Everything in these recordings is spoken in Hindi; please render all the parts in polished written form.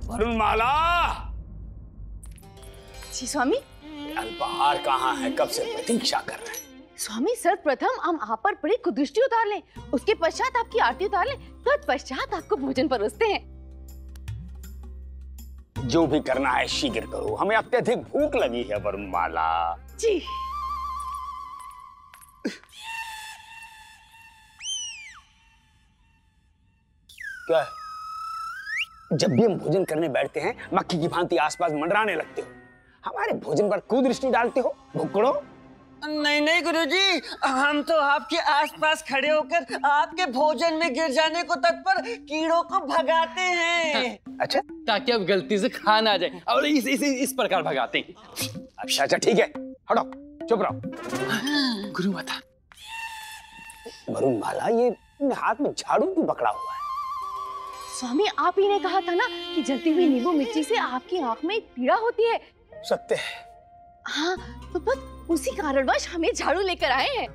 वरुणमाला। जी स्वामी। अल्पाहार कहाँ है? कब से प्रतीक्षा कर रहे हैं। स्वामी सर्वप्रथम हम आप पर बड़ी कुदृष्टि उतार लें, उसके पश्चात आपकी आरती उतार लें, तत्पश्चात आपको भोजन परोसते हैं। जो भी करना है शीघ्र करो, हमें अत्यधिक भूख लगी है वरुणमाला। जी। क्या है? जब भी हम भोजन करने बैठते हैं मक्खी की भांति आसपास मंडराने लगते हो, हमारे भोजन पर कुदृष्टि डालते हो। भुक्कड़ो। नहीं नहीं गुरुजी, हम तो आपके आसपास खड़े होकर आपके भोजन में गिर जाने को तत्पर कीड़ों को भगाते हैं। अच्छा, ताकि अब गलती से खा ना जाए और इस प्रकार भगाते हैं। अच्छा अच्छा ठीक है, हटो, चुप रहो। गुरु माता। वरुणमाला, ये हाथ में झाड़ू क्यों पकड़ा हुआ है? स्वामी, आप ही ने कहा था ना कि जलती हुई नींबू मिर्ची से आपकी आंख में पीड़ा होती है। सत्य है। हाँ, तो बस उसी कारणवश हमें झाड़ू लेकर आए हैं।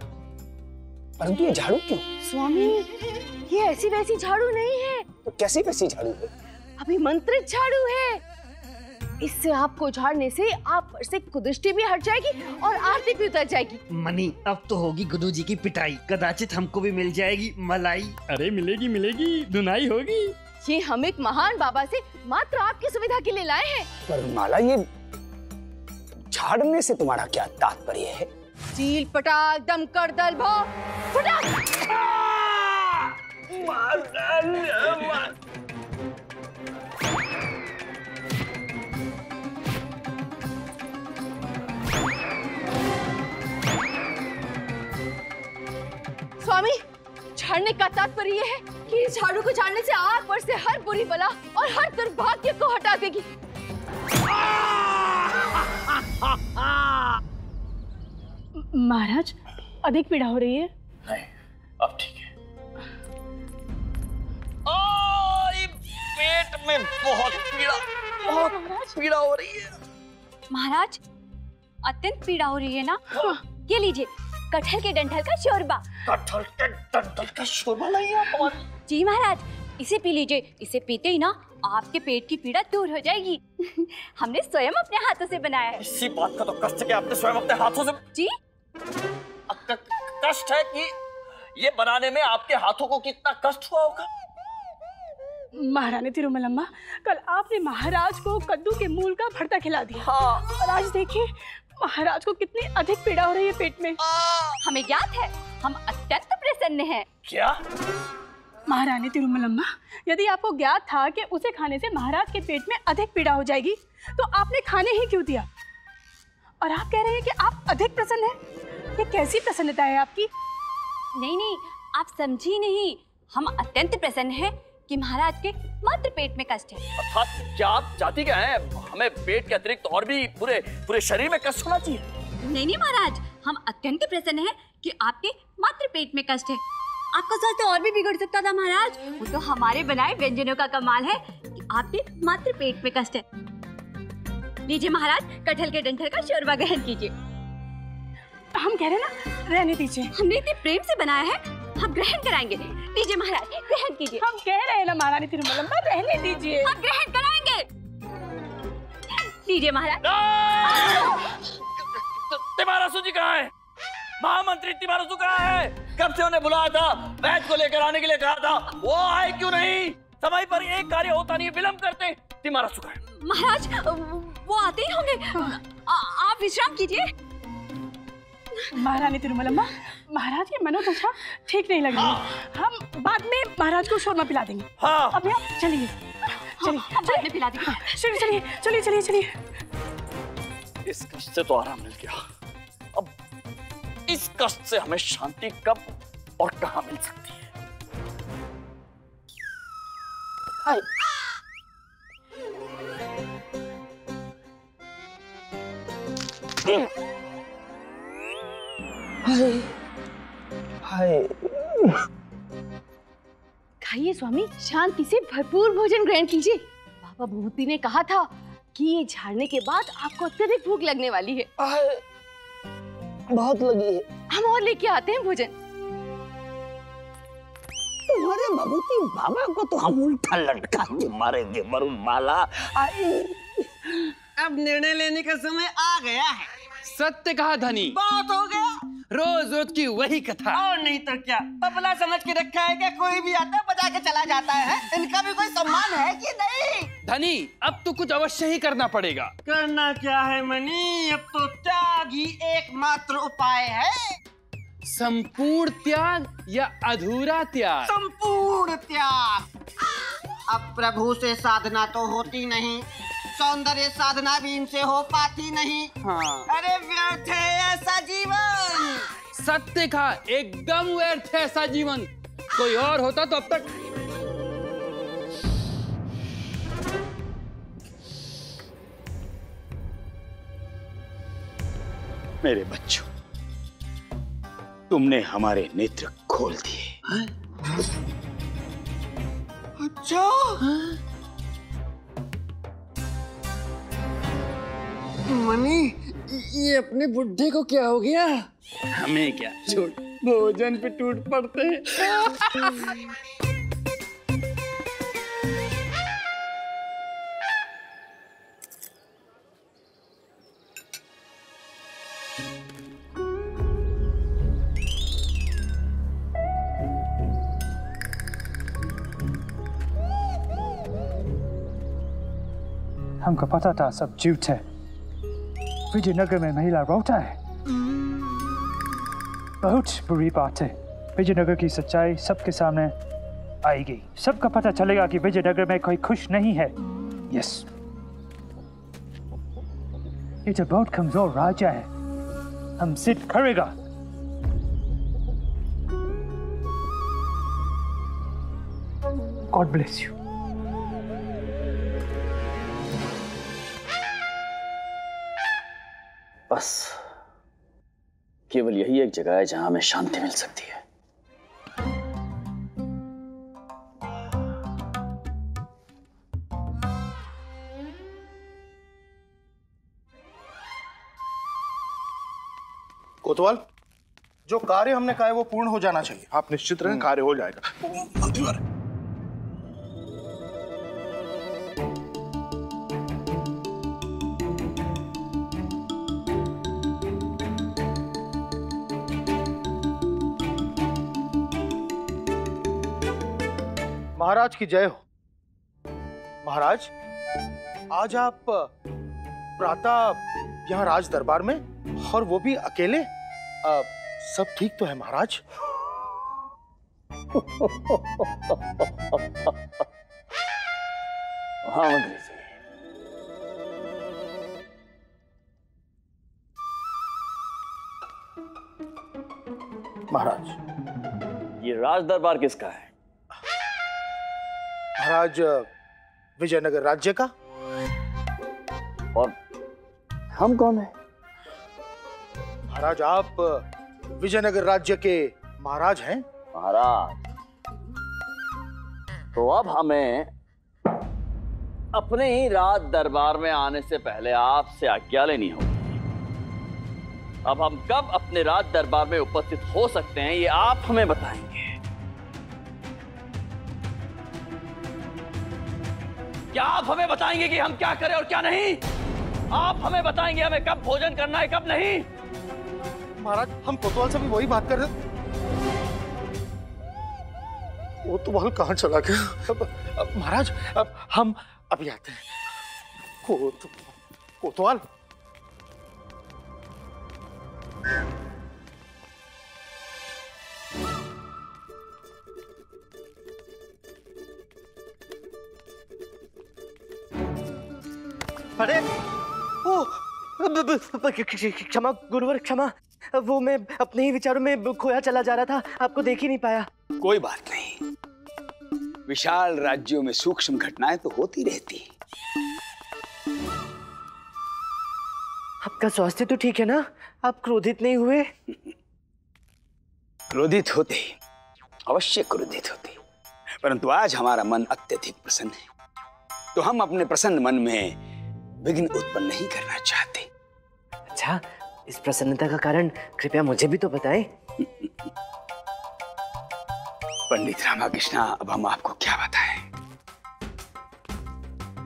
परंतु ये झाड़ू क्यों? स्वामी, ये ऐसी वैसी झाड़ू नहीं है। तो कैसी वैसी झाड़ू है? अभिमंत्रित झाड़ू है। इससे आपको झाड़ने से आप पर से कुदृष्टि भी हट जाएगी और आरती भी उतर जाएगी। मनी, अब तो होगी गुरुजी की पिटाई, कदाचित हमको भी मिल जाएगी मलाई। अरे मिलेगी मिलेगी, धुनाई होगी। ये हम एक महान बाबा से मात्र आपकी सुविधा के लिए लाए हैं। वरुणमाला, ये झाड़ने से तुम्हारा क्या तात्पर्य है? चील पटाख दमकड़ दल भो फटाक। स्वामी, झाड़ने का तात्पर्य यह है कि इस झाड़ू को झाड़ने से आप पर से हर बुरी बला और हर दुर्भाग्य को हटा देगी। महाराज, अधिक पीड़ा हो रही है? नहीं, अब ठीक है। ओह, पेट में बहुत पीड़ा हो रही है। महाराज, अत्यंत पीड़ा हो रही है ना? ये लीजिए, कटहल के डंठल का शोरबा। कटहल के डंठल का शोरबा लाइए आप? जी महाराज, इसे पी लीजिए। इसे पीते ही ना आपके पेट की पीड़ा दूर हो जाएगी। हमने स्वयं अपने हाथों से बनाया है। इसी बात का तो कष्ट है कि आपने स्वयं अपने हाथों से। जी? कष्ट है कि ये बनाने में आपके हाथों को कितना कष्ट हुआ होगा। महारानी तिरुमलम्मा, कल आपने महाराज को कद्दू के मूल का भरता खिला दिया। हाँ। और आज देखिए महाराज को कितनी अधिक पीड़ा हो रही है पेट में। हमें ज्ञात है, हम अत्यंत प्रसन्न हैं। क्या? महारानी तिरुमलम्मा, यदि आपको ज्ञात था कि उसे खाने से महाराज के पेट में अधिक पीड़ा हो जाएगी, तो आपने खाने ही क्यों दिया? और आप कह रहे हैं कि आप अधिक प्रसन्न हैं। ये कैसी प्रसन्नता है आपकी? नहीं नहीं, आप समझी नहीं। हम अत्यंत प्रसन्न हैं कि महाराज के मात्र पेट में कष्ट है। अर्थात क्या आप चाहती क्या हैं? हमें पेट के अतिरिक्त और भी पूरे शरीर में कष्ट होना चाहिए? नहीं नहीं महाराज, हम अत्यंत प्रसन्न हैं कि आपके मात्र पेट में कष्ट है। आपका स्वास्थ्य और भी बिगड़ सकता था महाराज। वो तो हमारे बनाए व्यंजनों का कमाल है कि आपके मात्र पेट में कष्ट है। लीजिए महाराज, कटहल के डंठल का शोरबा ग्रहण कीजिए। हम कह रहे ना, रहने दीजिए। हमने इतने प्रेम से बनाया है, हम ग्रहण कराएंगे। लीजिए महाराज, ग्रहण कीजिए। हम कह रहे हैं ना महारानी तिरुमलम्मा, रहने दीजिए। हम ग्रहण कराएंगे। लीजिए महाराज। तिमारसु जी कहाँ है? महामंत्री तिमारसु कहाँ है? कब से उन्हें बुलाया था, वैद्य को लेकर आने के लिए कहा था, वो आए क्यों नहीं? समय पर एक कार्य होता नहीं, विलंब करते। तिमारसु कहाँ है? महाराज, वो आते ही होंगे। आप विश्राम कीजिए। महारानी तिरुमलम्मा, महाराज की मनोदशा ठीक नहीं लग रही। हम बाद में महाराज को शोरबा पिला देंगे। हाँ। अभी आप चलिए चलिए। हम बाद में पिला देंगे। चलिए चलिए चलिए चलिए चलिए। इस कष्ट से तो आराम मिल गया, अब इस कष्ट से हमें शांति कब और कहां मिल सकती है? हाय। हाय हाय। खाइए स्वामी, शांति से भरपूर भोजन ग्रहण कीजिए। बाबा भूति ने कहा था कि ये झाड़ने के बाद आपको अत्यधिक भूख लगने वाली है। बहुत लगी है। हम और लेके आते हैं भोजन। तुम्हारे भभूति बाबा को तो हम उल्टा लटका के मारेंगे वरुण माला। अब निर्णय लेने का समय आ गया है। सत्य कहा धनी, बहुत हो गया। रोज रोज की वही कथा। और नहीं तो क्या, तबला समझ के रखा है क्या? कोई भी आता है बजा के चला जाता है। इनका भी कोई सम्मान है कि नहीं? धनी, अब तो कुछ अवश्य ही करना पड़ेगा। करना क्या है मनी? अब तो त्याग ही एकमात्र उपाय है। संपूर्ण त्याग या अधूरा त्याग? संपूर्ण त्याग। अब प्रभु से साधना तो होती नहीं, सौंदर्य साधना भी इनसे हो पाती नहीं। हाँ। अरे व्यर्थ है ऐसा जीवन। सत्य कहा, एकदम व्यर्थ है ऐसा जीवन। कोई और होता तो अब तक। मेरे बच्चों, तुमने हमारे नेत्र खोल दिए। अच्छा। मनी, ये अपने बुड्ढे को क्या हो गया? हमें क्या, छोड़, भोजन पे टूट पड़ते हैं। हमको पता था सब झूठ है। विजयनगर में महिला रोता है, बहुत बुरी बात है। विजयनगर की सच्चाई सबके सामने आएगी। सबका पता चलेगा कि विजयनगर में कोई खुश नहीं है। यस, ये तो बहुत कमजोर राजा है, हम सिद्ध करेगा। God bless you. बस केवल यही एक जगह है जहां हमें शांति मिल सकती है। कोतवाल, जो कार्य हमने कहा है वो पूर्ण हो जाना चाहिए। आप निश्चित रहें, कार्य हो जाएगा। महाराज की जय हो। महाराज, आज आप प्रातः यहाँ राज दरबार में, और वो भी अकेले। सब ठीक तो है महाराज? हाँ मंत्री जी। महाराज, ये राज दरबार किसका है? महाराज, विजयनगर राज्य का। और हम कौन है? महाराज, आप विजयनगर राज्य के महाराज हैं। महाराज, तो अब हमें अपने ही राज दरबार में आने से पहले आपसे आज्ञा लेनी होगी। अब हम कब अपने राज दरबार में उपस्थित हो सकते हैं, ये आप हमें बताएंगे। क्या आप हमें बताएंगे कि हम क्या करें और क्या नहीं? आप हमें बताएंगे हमें कब भोजन करना है, कब नहीं? महाराज, हम कोतवाल से भी वही बात कर रहे। वो तो वहां कहाँ चला गया? महाराज, अब हम अभी आते हैं। कोतवाल, अरे ओ, क्षमा गुरुवर, क्षमा। वो मैं अपने ही विचारों में खोया चला जा रहा था, आपको देख ही नहीं पाया। कोई बात नहीं, विशाल राज्यों में सूक्ष्म घटनाएं तो होती रहती हैं। आपका स्वास्थ्य तो ठीक है ना? आप क्रोधित नहीं हुए? क्रोधित होते, अवश्य क्रोधित होते, परंतु आज हमारा मन अत्यधिक प्रसन्न है, तो हम अपने प्रसन्न मन में विघ्न उत्पन्न नहीं करना चाहते। अच्छा, इस प्रसन्नता का कारण कृपया मुझे भी तो बताएं। पंडित रामाकृष्णा, अब हम आपको क्या बताएं।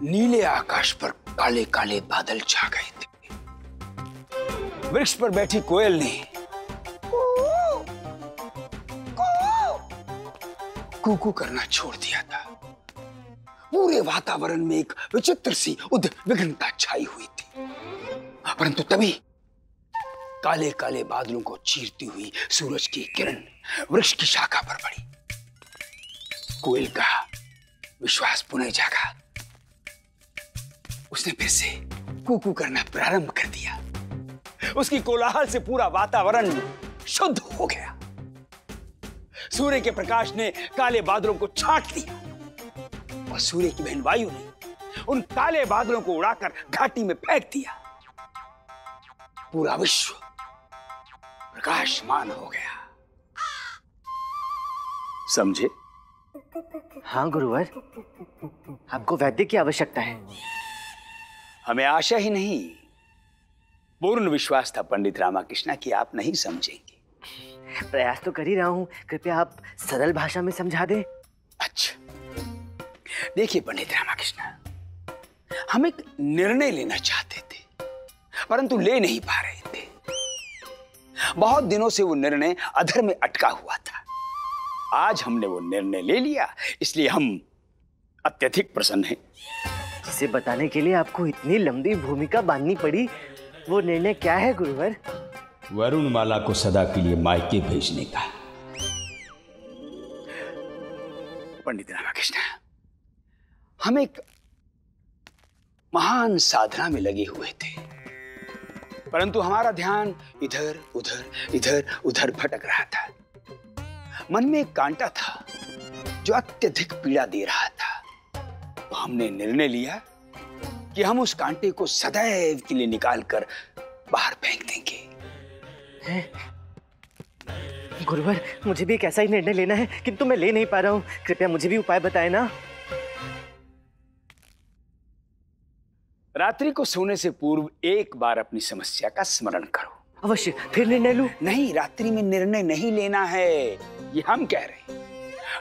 नीले आकाश पर काले काले बादल छा गए थे। वृक्ष पर बैठी कोयल ने कूकू करना छोड़ दिया था। पूरे वातावरण में एक विचित्र सी उद्विग्नता छाई हुई थी। परंतु तभी काले काले बादलों को चीरती हुई सूरज की किरण वृक्ष की शाखा पर पड़ी। कोयल का विश्वास पुनः जागा। उसने फिर से कूकू करना प्रारंभ कर दिया। उसकी कोलाहल से पूरा वातावरण शुद्ध हो गया। सूर्य के प्रकाश ने काले बादलों को छांट लिया और सूर्य की बहन वायु ने उन काले बादलों को उड़ाकर घाटी में फेंक दिया। पूरा विश्व प्रकाशमान हो गया। समझे? हाँ गुरुवर, आपको वैद्य की आवश्यकता है। हमें आशा ही नहीं, पूर्ण विश्वास था पंडित रामाकृष्णा कि आप नहीं समझेंगे। प्रयास तो कर ही रहा हूं, कृपया आप सरल भाषा में समझा दें। अच्छा, देखिए पंडित रामाकृष्णा, हम एक निर्णय लेना चाहते थे परंतु ले नहीं पा रहे थे। बहुत दिनों से वो निर्णय अधर में अटका हुआ था। आज हमने वो निर्णय ले लिया, इसलिए हम अत्यधिक प्रसन्न हैं। जिसे बताने के लिए आपको इतनी लंबी भूमिका बांधनी पड़ी, वो निर्णय क्या है गुरुवर? वरुणमाला को सदा के लिए मायके भेजने का। पंडित रामाकृष्ण, हम एक महान साधना में लगे हुए थे, परंतु हमारा ध्यान इधर उधर भटक रहा था। मन में एक कांटा था जो अत्यधिक पीड़ा दे रहा था। तो हमने निर्णय लिया कि हम उस कांटे को सदैव के लिए निकालकर बाहर फेंक देंगे। गुरुवर, मुझे भी एक ऐसा ही निर्णय लेना है, किंतु मैं ले नहीं पा रहा हूँ। कृपया मुझे भी उपाय बताएं ना। रात्रि को सोने से पूर्व एक बार अपनी समस्या का स्मरण करो। अवश्य, फिर निर्णय लूं? नहीं, रात्रि में निर्णय नहीं लेना है, ये हम कह रहे हैं।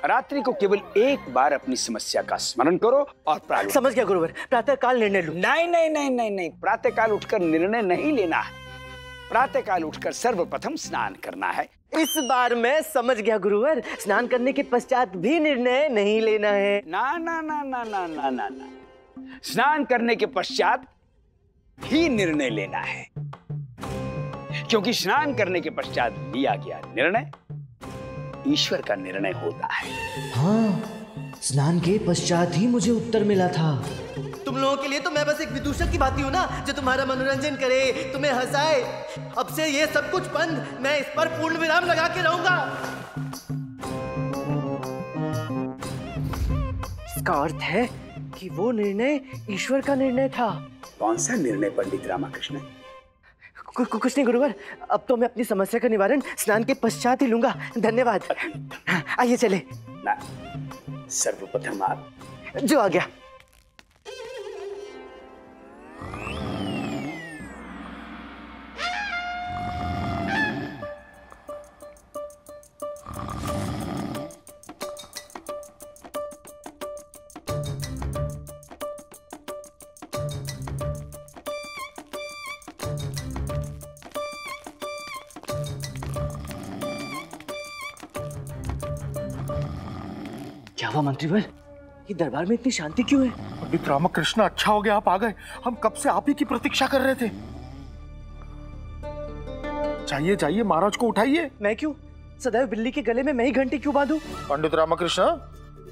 रात्रि को केवल एक बार अपनी समस्या का स्मरण करो और प्रारंभ। समझ गया गुरुवर, प्रातः काल निर्णय लूं। नहीं, प्रातः काल उठकर निर्णय नहीं लेना है। प्रातः काल उठकर सर्वप्रथम स्नान करना है। इस बार मैं समझ गया गुरुवर, स्नान करने के पश्चात भी निर्णय नहीं लेना है। ना, स्नान करने के पश्चात ही निर्णय लेना है, क्योंकि स्नान करने के पश्चात लिया गया निर्णय ईश्वर का निर्णय होता है। हाँ, स्नान के पश्चात ही मुझे उत्तर मिला था। तुम लोगों के लिए तो मैं बस एक विदूषक की भांति हूँ ना, जो तुम्हारा मनोरंजन करे, तुम्हें हंसाए। अब से ये सब कुछ बंद, मैं इस पर पूर्ण विराम लगा के रहूंगा। इसका अर्थ है कि वो निर्णय ईश्वर का निर्णय था। कौन सा निर्णय पंडित रामाकृष्ण? कुछ नहीं गुरुवर, अब तो मैं अपनी समस्या का निवारण स्नान के पश्चात ही लूंगा। धन्यवाद। आइए चले। ना, सर्वप्रथम आप। जो आ गया। क्या हुआ मंत्रीवर, ये दरबार में इतनी शांति क्यों है? पंडित रामकृष्ण, अच्छा हो गया आप आ गए। हम कब से आप ही की प्रतीक्षा कर रहे थे। जाइए, महाराज को उठाइए। मैं क्यों? सदैव बिल्ली के गले में मैं ही घंटी क्यों बांधूं? पंडित रामकृष्ण,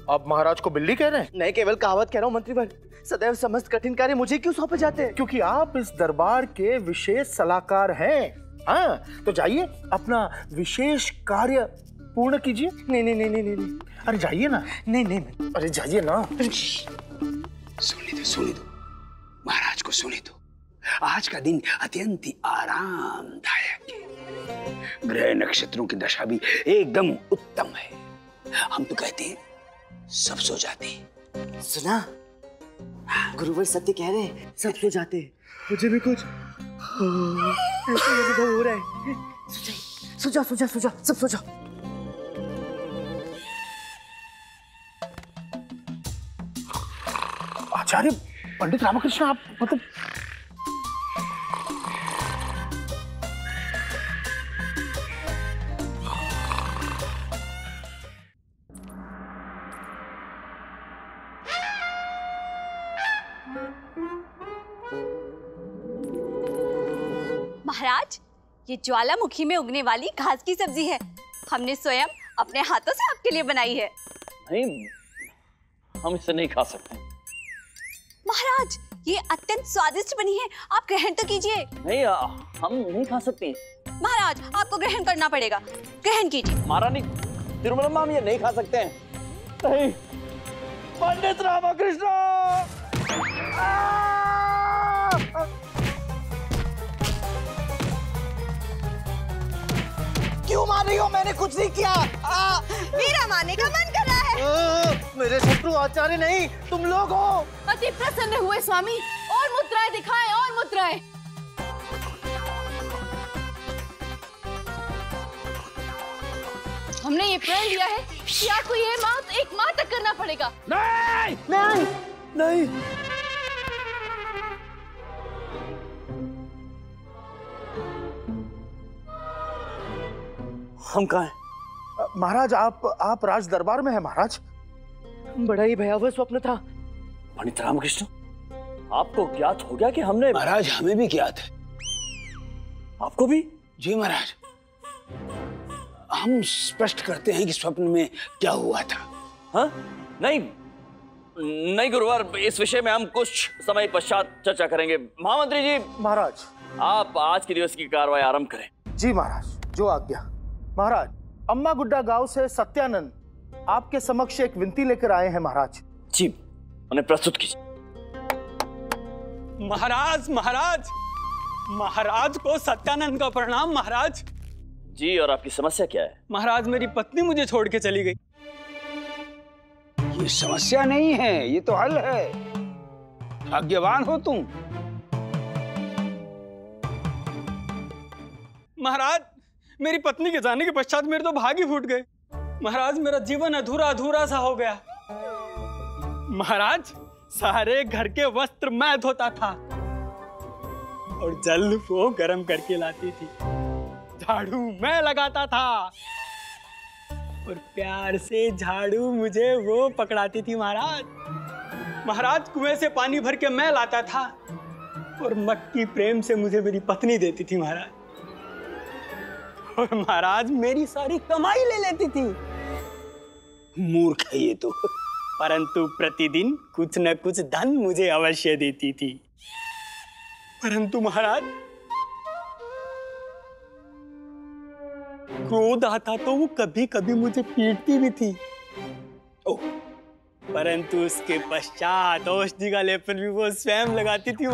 आप महाराज को बिल्ली कह रहे हैं? नहीं, केवल कहावत कह रहा हूँ मंत्रीवर। सदैव समस्त कठिन कार्य मुझे क्यों सौंपे जाते हैं? क्योंकि आप इस दरबार के विशेष सलाहकार हैं। हाँ, तो जाइए, अपना विशेष कार्य पूर्ण कीजिए। नहीं। अरे जाइए ना। नहीं। अरे जाइए ना। सुने दो, महाराज को सुने दो। आज का दिन अत्यंत ही आरामदायक है। ग्रह नक्षत्रों की दशा भी एकदम उत्तम है। हम तो कहते हैं सब सो जाते हैं। सुना, गुरुवर सत्य कह रहे हैं, सब सो जाते हैं। मुझे भी कुछ ऐसा अनुभव हो रहा है। सो जाओ, सब सो जाओ। आचार्य पंडित रामकृष्ण, आप मतलब महाराज, ये ज्वालामुखी में उगने वाली घास की सब्जी है। हमने स्वयं अपने हाथों से आपके लिए बनाई है। नहीं, हम इसे नहीं खा सकते। महाराज, ये अत्यंत स्वादिष्ट बनी है, आप ग्रहण तो कीजिए। नहीं, हम नहीं खा सकते। महाराज, आपको ग्रहण करना पड़ेगा, ग्रहण कीजिए। महारानी तिरुमलम्मा, हम ये नहीं खा सकते हैं। नहीं, पंडित रामकृष्ण! क्यों मार रही हो? मैंने कुछ नहीं किया। मेरा मारने का मन कर रहा है। मेरे शत्रु आचार्य नहीं, तुम लोग हो। अति प्रसन्न हुए स्वामी, और मुद्राएं दिखाएं, और मुद्राएं। हमने ये प्रण लिया है कि आपको ये माह एक माह तक करना पड़ेगा। नहीं नहीं नहीं। हम कहाँ हैं? महाराज, आप राज दरबार में हैं महाराज। बड़ा ही भयावह स्वप्न था। पंडित रामकृष्ण, आपको ज्ञात हो गया कि हमने? महाराज, हमें भी ज्ञात है। आपको भी? जी महाराज, हम स्पष्ट करते हैं कि स्वप्न में क्या हुआ था। हाँ? नहीं नहीं गुरुवार, इस विषय में हम कुछ समय पश्चात चर्चा करेंगे। महामंत्री जी, महाराज आप आज के दिवस की कार्रवाई आरंभ करें। जी महाराज, जो आज्ञा। महाराज, अम्मा गुड्डा गांव से सत्यानंद आपके समक्ष एक विनती लेकर आए हैं महाराज। जी, उन्हें प्रस्तुत कीजिए। महाराज महाराज महाराज को सत्यानंद का प्रणाम। महाराज जी, और आपकी समस्या क्या है? महाराज, मेरी पत्नी मुझे छोड़ के चली गई। ये समस्या नहीं है, ये तो हल है। भाग्यवान हो तुम। महाराज, मेरी पत्नी के जाने के पश्चात मेरे तो भाग ही फूट गए। महाराज, मेरा जीवन अधूरा अधूरा सा हो गया। महाराज, सारे घर के वस्त्र मैं धोता था और जल वो गर्म करके लाती थी, झाड़ू मैं लगाता था और प्यार से झाड़ू मुझे वो पकड़ाती थी। महाराज, कुएं से पानी भर के मैं लाता था और मक्की प्रेम से मुझे मेरी पत्नी देती थी महाराज। और महाराज, मेरी सारी कमाई ले लेती थी। मूर्ख है ये तो। परंतु प्रतिदिन कुछ न कुछ धन मुझे अवश्य देती थी। परंतु महाराज, क्रोध आता तो वो कभी कभी मुझे पीटती भी थी। परंतु उसके पश्चात औषधि का लेपन भी वो स्वयं लगाती थी।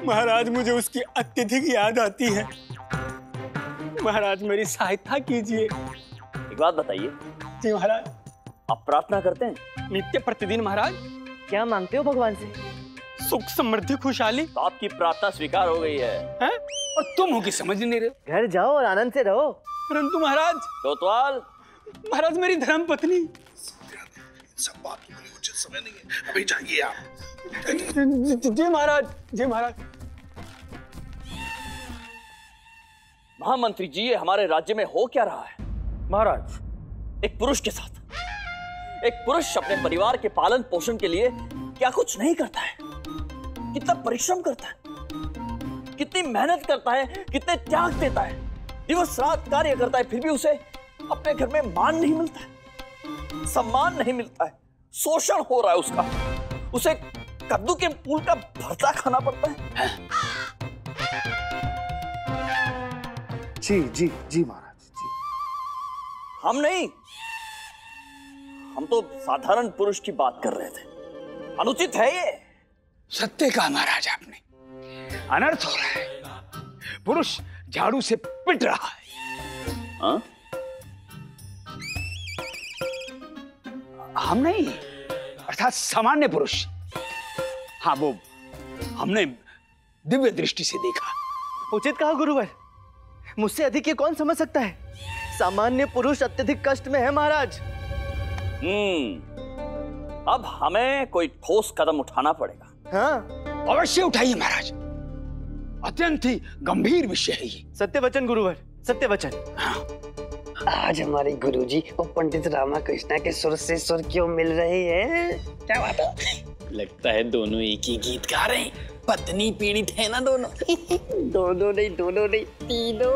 महाराज, मुझे उसकी अत्यधिक याद आती है। महाराज, मेरी सहायता कीजिए। एक बात बताइए। जी महाराज। आप प्रार्थना करते हैं? नित्य प्रतिदिन महाराज। क्या मांगते हो भगवान से? सुख समृद्धि खुशहाली। तो आपकी प्रार्थना स्वीकार हो गई है। और तुम हो कि समझ नहीं रहे। घर जाओ और आनंद से रहो। परंतु महाराज। कोतवाल। महाराज, मेरी धर्म पत्नी। सब बात के लिए उचित समय नहीं है, अभी जाइए आप। जी महाराज, जी महाराज। महामंत्री जी, ये हमारे राज्य में हो क्या रहा है? महाराज, एक पुरुष के साथ एक पुरुष अपने परिवार के पालन पोषण के लिए क्या कुछ नहीं करता है? कितना परिश्रम करता है, कितनी मेहनत करता है, कितने त्याग देता है, दिवस रात कार्य करता है, फिर भी उसे अपने घर में मान नहीं मिलता है, सम्मान नहीं मिलता है, शोषण हो रहा है उसका। उसे कद्दू के फूल का भरता खाना पड़ता है। जी जी जी महाराज जी। हम नहीं, हम तो साधारण पुरुष की बात कर रहे थे। अनुचित है ये। सत्य कहा महाराज आपने। अनर्थ हो रहा है। पुरुष झाड़ू से पिट रहा है। हाँ? हम नहीं, अर्थात सामान्य पुरुष। हाँ, वो हमने दिव्य दृष्टि से देखा। उचित कहा गुरुवर, मुझसे अधिक ये कौन समझ सकता है? सामान्य पुरुष अत्यधिक कष्ट में है महाराज। अब हमें कोई ठोस कदम उठाना पड़ेगा। हाँ अवश्य उठाइए महाराज, अत्यंत ही गंभीर विषय है ये। सत्य वचन गुरुवर, सत्य वचन। आज हमारे गुरुजी और पंडित रामाकृष्णा के सुर से सुर क्यों मिल रहे हैं? क्या बात है? लगता है दोनों एक ही गीत गा रहे हैं। पत्नी पीड़ित है ना दोनों। दोनों नहीं तीनों।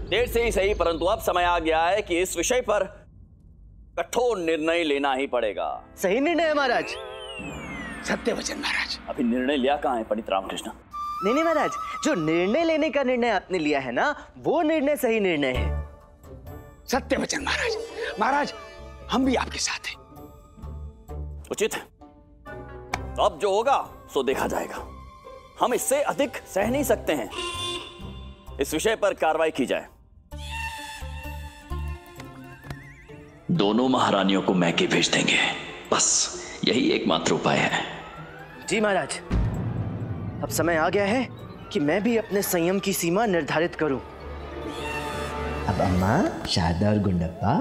देर से ही सही, परंतु अब समय आ गया है कि इस विषय पर कठोर निर्णय लेना ही पड़ेगा। सही निर्णय है महाराज। सत्य वचन महाराज। अभी निर्णय लिया कहाँ है पंडित रामकृष्ण? नहीं महाराज, जो निर्णय लेने का निर्णय आपने लिया है ना, वो निर्णय सही निर्णय है। सत्य वचन महाराज। महाराज हम भी आपके साथ हैं। उचित है। तो अब जो होगा सो देखा जाएगा। हम इससे अधिक सह नहीं सकते हैं। इस विषय पर कार्रवाई की जाए। दोनों महारानियों को मैके भेज देंगे, बस यही एकमात्र उपाय है। जी महाराज, अब समय आ गया है कि मैं भी अपने संयम की सीमा निर्धारित करूं। अब अम्मा, शारदा और गुंडप्पा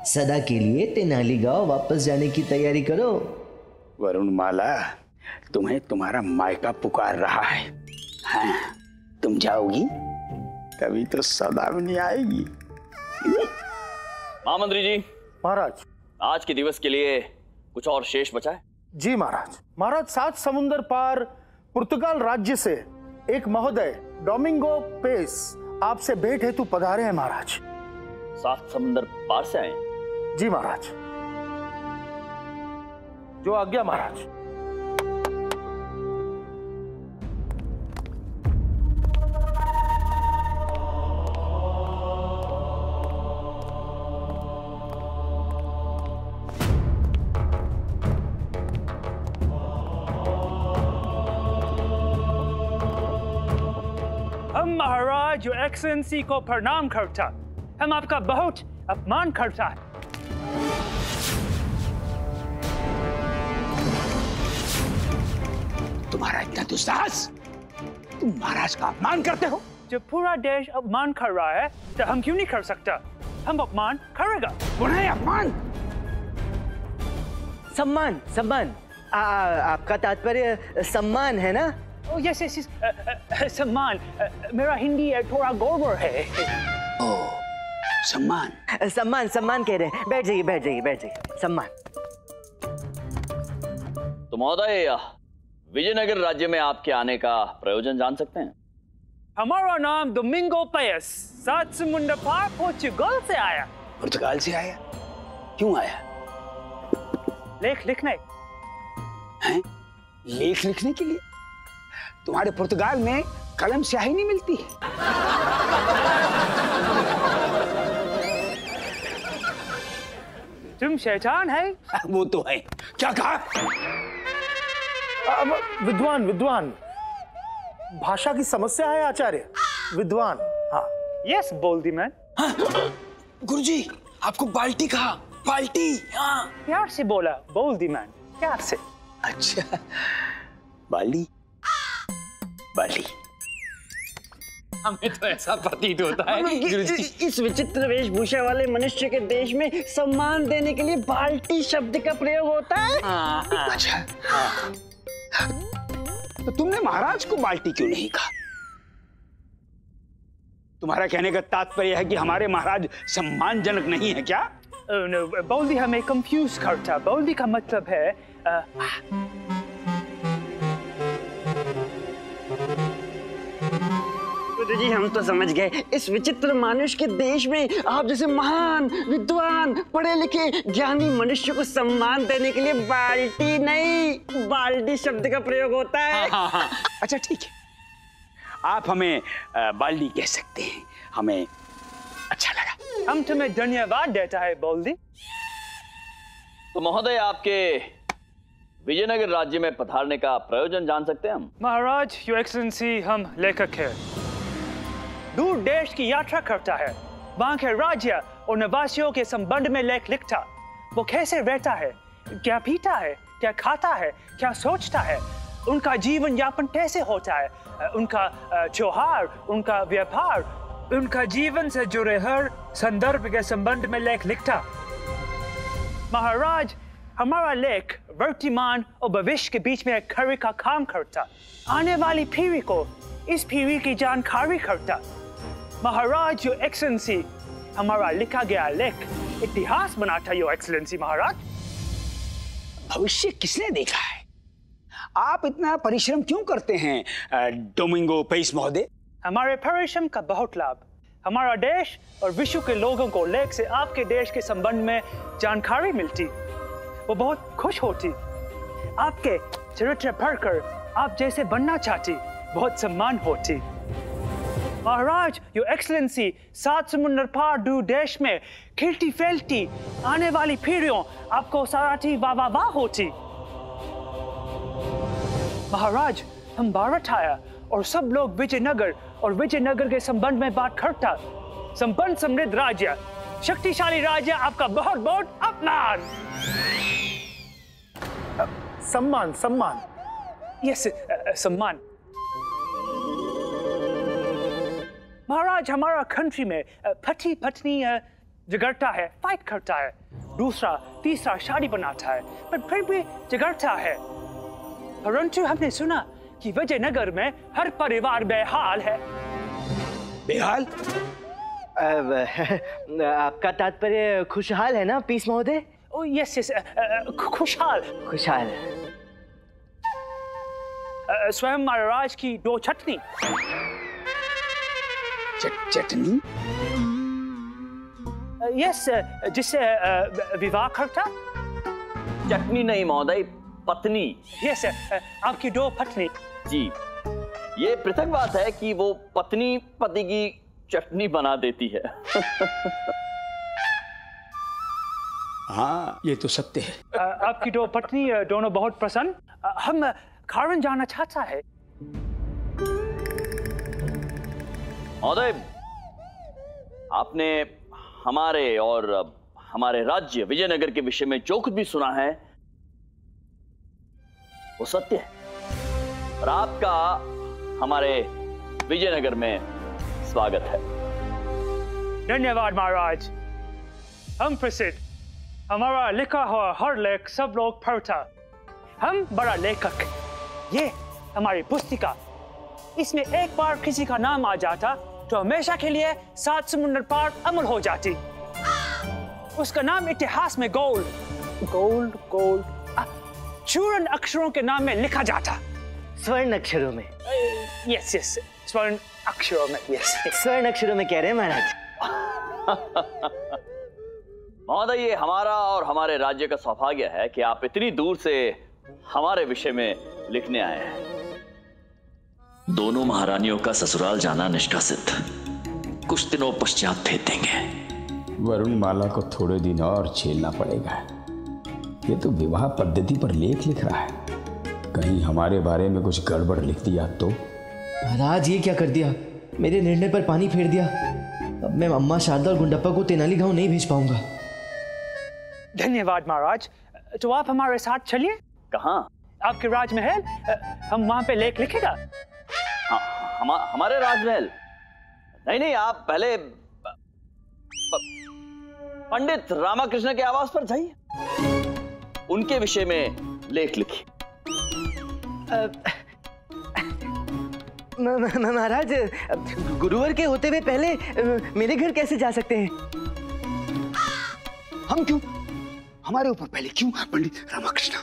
सदा के लिए तेनाली गांव वापस जाने की तैयारी करो। वरुणमाला, तुम्हें तुम्हारा मायका पुकार रहा है। हाँ, तुम जाओगी कभी तो सदा में नहीं आएगी। महामंत्री जी। महाराज, आज के दिवस के लिए कुछ और शेष बचा है? जी महाराज। महाराज, 7 समुंदर पार पुर्तगाल राज्य से एक महोदय डोमिंगो पेस आपसे भेंट हेतु पधारे हैं महाराज। 7 समुंदर पार से आए? जी महाराज। जो आज्ञा महाराज। महाराज, योर एक्सेलेंसी को प्रणाम करता। हम आपका बहुत अपमान करता है। तुम्हारा इतना दुस्साहस, तुम महाराज का अपमान करते हो? जब पूरा देश अपमान कर रहा है तो हम क्यों नहीं कर सकता? हम अपमान करेगा। पुनः अपमान? सम्मान, सम्मान। आपका तात्पर्य सम्मान है ना? यस यस यस, सम्मान। मेरा हिंदी थोड़ा गड़बड़ है। ओह, सम्मान। सम्मान सम्मान कह रहे हैं। बैठ जाइए बैठ जाइए बैठ जाइए। सम्मान। तो महोदय, विजयनगर राज्य में आपके आने का प्रयोजन जान सकते हैं? हमारा नाम डोमिंगो पेस, 7 समुंदर पार पोर्चुगल से आया। पुर्तगाल से आया? क्यों आया? लेख लिखने। हैं? लेख लिखने के लिए? तुम्हारे पुर्तगाल में कलम स्याही नहीं मिलती है? तुम शैतान है? वो तो है। क्या कहा? विद्वान, विद्वान, भाषा की समस्या है आचार्य। विद्वान। हाँ। यस बोल्दी मैन। हाँ। गुरुजी, आपको बाल्टी कहा? बाल्टी। हाँ। प्यार से बोला बोल्दी मैन, प्यार से। अच्छा, बाल्टी बाल्टी। हमें तो ऐसा प्रतीत होता है इस विचित्र वेशभूषा वाले मनुष्य के देश में सम्मान देने के लिए बाल्टी शब्द का प्रयोग होता है। अच्छा, तो तुमने महाराज को बाल्टी क्यों नहीं कहा? तुम्हारा कहने का तात्पर्य है कि हमारे महाराज सम्मानजनक नहीं है क्या? बोल्दी हमें कंफ्यूज करता। बोल्दी का मतलब है जी, हम तो समझ गए। इस विचित्र मानुष के देश में आप जैसे महान विद्वान पढ़े लिखे ज्ञानी मनुष्य को सम्मान देने के लिए बाल्टी नहीं बाल्टी शब्द का प्रयोग होता है। हाँ। अच्छा ठीक है, आप हमें बाल्टी कह सकते हैं, हमें अच्छा लगा। हम तुम्हें धन्यवाद देता है बोल्दी। तो महोदय, आपके विजयनगर राज्य में पधारने का प्रयोजन जान सकते हैं हम? महाराज, योर एक्सेलेंसी, हम लेखक हैं। दूर देश की यात्रा करता है, वहाँ के राज्य और निवासियों के संबंध में लेख लिखता। वो कैसे रहता है, क्या पीता है, क्या खाता है, क्या सोचता है, उनका जीवन यापन कैसे होता है, उनका त्योहार, उनका व्यापार, उनका जीवन से जुड़े हर संदर्भ के संबंध में लेख लिखता। महाराज, हमारा लेख वर्तमान और भविष्य के बीच में एक खड़ी का काम करता, आने वाली पीढ़ी को इस पीढ़ी की जानकारी करता। महाराज, योर एक्सेलेंसी, हमारा लिखा गया लेख इतिहास बनाता, योर एक्सेलेंसी। महाराज, भविष्य किसने देखा है? आप इतना परिश्रम क्यों करते हैं डोमिंगो पेस महोदय? हमारे परिश्रम का बहुत लाभ हमारा देश और विश्व के लोगों को लेख से आपके देश के संबंध में जानकारी मिलती। वो बहुत खुश होती। आपके चरित्र पढ़कर आप जैसे बनना चाहती, बहुत सम्मान होती। महाराज, योर एक्सेलेंसी, 7 समुंदर पार दूर देश में खिलती फैलती आने वाली पीढ़ियों आपको सराहती वाह वाह होती। महाराज, हम भारत आया और सब लोग विजयनगर और विजयनगर के संबंध में बात करता। संपन्न समृद्ध राज्य, शक्तिशाली राज्य, आपका बहुत बहुत अपमान। सम्मान, सम्मान। यस, सम्मान। महाराज, हमारा कंट्री में पति पत्नी झगड़ता है, फाइट करता है, दूसरा तीसरा शादी बनाता है, पर फिर भी झगड़ता है। परंतु हमने सुना कि विजयनगर में हर परिवार बेहाल है। बेहाल? आपका तात्पर्य खुशहाल है ना पीस महोदय? ओ यस यस, खुशहाल। खुशहाल। स्वयं महाराज की 2 चटनी। चटनी? यस, जिससे विवाह करता। चटनी नहीं महोदय, पत्नी। यस, आपकी 2 पत्नी। जी, ये पृथक बात है कि वो पत्नी पति की चटनी बना देती है। हाँ, ये तो सत्य है। आपकी 2 पत्नी दोनों बहुत प्रसन्न। हम कारण जानना चाहता है। महोदय, आपने हमारे और हमारे राज्य विजयनगर के विषय में जो कुछ भी सुना है वो सत्य है, और आपका हमारे विजयनगर में स्वागत है। धन्यवाद महाराज। हम प्रसिद्ध, हमारा लिखा हुआ हर लेख सब लोग पढ़ता। हम बड़ा लेखक। ये हमारी पुस्तिका, इसमें एक बार किसी का नाम आ जाता तो हमेशा के लिए 7 समुंदर पार अमल हो जाती। उसका नाम इतिहास में गोल्ड गोल्ड गोल्ड चूर्ण अक्षरों के नाम में लिखा जाता। स्वर्ण अक्षरों में? यस यस, स्वर्ण अक्षरों में। यस, स्वर्ण अक्षरों में कह रहे हैं महाराज। महोदय, ये हमारा और हमारे राज्य का सौभाग्य है कि आप इतनी दूर से हमारे विषय में लिखने आए हैं। दोनों महारानियों का ससुराल जाना निष्कासित, कुछ दिनों पश्चात भेज देंगे। वरुणमाला को थोड़े दिन और झेलना पड़ेगा। ये तो विवाह पद्धति पर लेख लिख रहा है, कहीं हमारे बारे में कुछ गड़बड़ लिख दिया तो। महाराज, ये क्या कर दिया? मेरे निर्णय पर पानी फेर दिया। अब मैं अम्मा शारदा और गुंडप्पा को तेनाली गांव नहीं भेज पाऊंगा। धन्यवाद महाराज। तो आप हमारे साथ चलिए। कहाँ? आपके राजमहल। हम वहां पे लेख लिखेगा। हमारे राजमहल? नहीं नहीं, आप पहले पंडित रामाकृष्ण के आवास पर जाइए, उनके विषय में लेख लिखिए। महाराज, गुरुवर के होते हुए पहले मेरे घर कैसे जा सकते हैं? हम क्यों? हमारे ऊपर पहले क्यों पंडित रामाकृष्ण?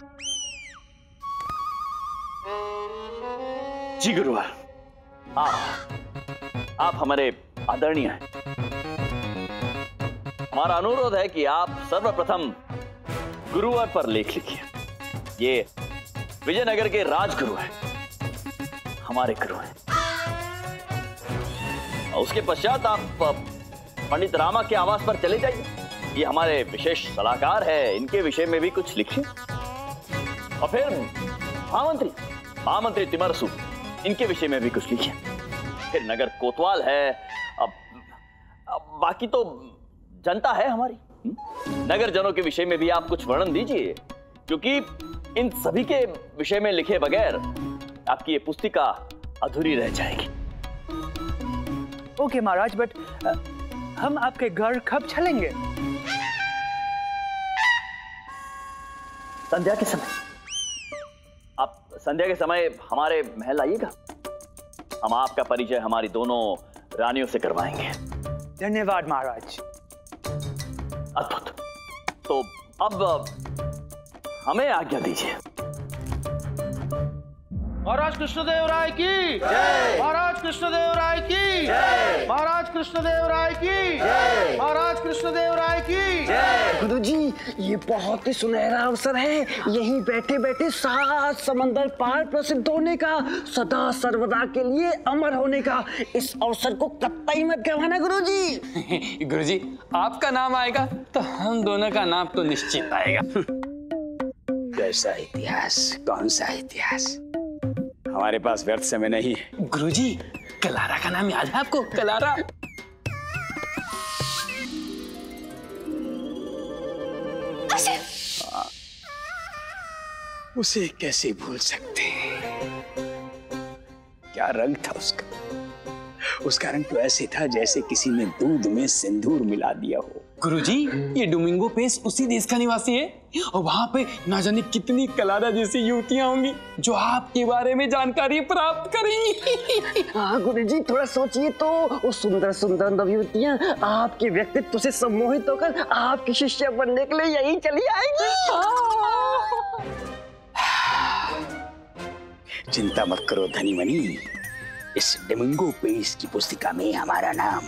जी गुरुवर, आप हमारे आदरणीय हैं। हमारा अनुरोध है कि आप सर्वप्रथम गुरुवर पर लेख लिखिए। ये विजयनगर के राजगुरु हैं, हमारे गुरु हैं। और उसके पश्चात आप पंडित रामा के आवास पर चले जाइए। ये हमारे विशेष सलाहकार है, इनके विषय में भी कुछ लिखिए। और फिर महामंत्री तिमरसु, इनके विषय में भी कुछ लिखिए। फिर नगर कोतवाल है। अब बाकी तो जनता है हमारी। नगर जनों के विषय में भी आप कुछ वर्णन दीजिए, क्योंकि इन सभी के विषय में लिखे बगैर आपकी ये पुस्तिका अधूरी रह जाएगी। ओके महाराज, बट हम आपके घर कब चलेंगे? संध्या के समय। आप संध्या के समय हमारे महल आइएगा, हम आपका परिचय हमारी दोनों रानियों से करवाएंगे। धन्यवाद महाराज। अद्भुत। तो अब हमें आज्ञा दीजिए। महाराज कृष्णदेव राय की जय। महाराज कृष्णदेव राय की जय। महाराज कृष्णदेव राय की जय। महाराज कृष्णदेव राय की जय। गुरुजी, ये बहुत ही सुनहरा अवसर है, यहीं बैठे बैठे 7 समंदर पार प्रसिद्ध होने का, सदा सर्वदा के लिए अमर होने का। इस अवसर को कतई मत गंवाना गुरुजी। गुरुजी, आपका नाम आएगा तो हम दोनों का नाम तो निश्चित आएगा। कैसा इतिहास, कौन सा इतिहास? हमारे पास व्यर्थ समय नहीं है। गुरुजी, कलारा का नाम याद है आपको? कलारा। उसे कैसे भूल सकते हैं? क्या रंग था उसका रंग तो ऐसे था जैसे किसी ने दूध में सिंदूर मिला दिया हो। गुरुजी, ये डोमिंगो पेस उसी देश का निवासी है और वहां पे ना जाने कितनी कलारा जैसी युवतियां होंगी जो आपके बारे में जानकारी प्राप्त करेंगी। हाँ गुरुजी, थोड़ा सोचिए तो, वो सुंदर सुंदर नवयुवतियां आपके व्यक्तित्व से सम्मोहित होकर आपकी शिष्या बनने के लिए यही चली आएगी। चिंता मत करो धनीमणि, इस डोमिंगो पेस की पुस्तिका में हमारा नाम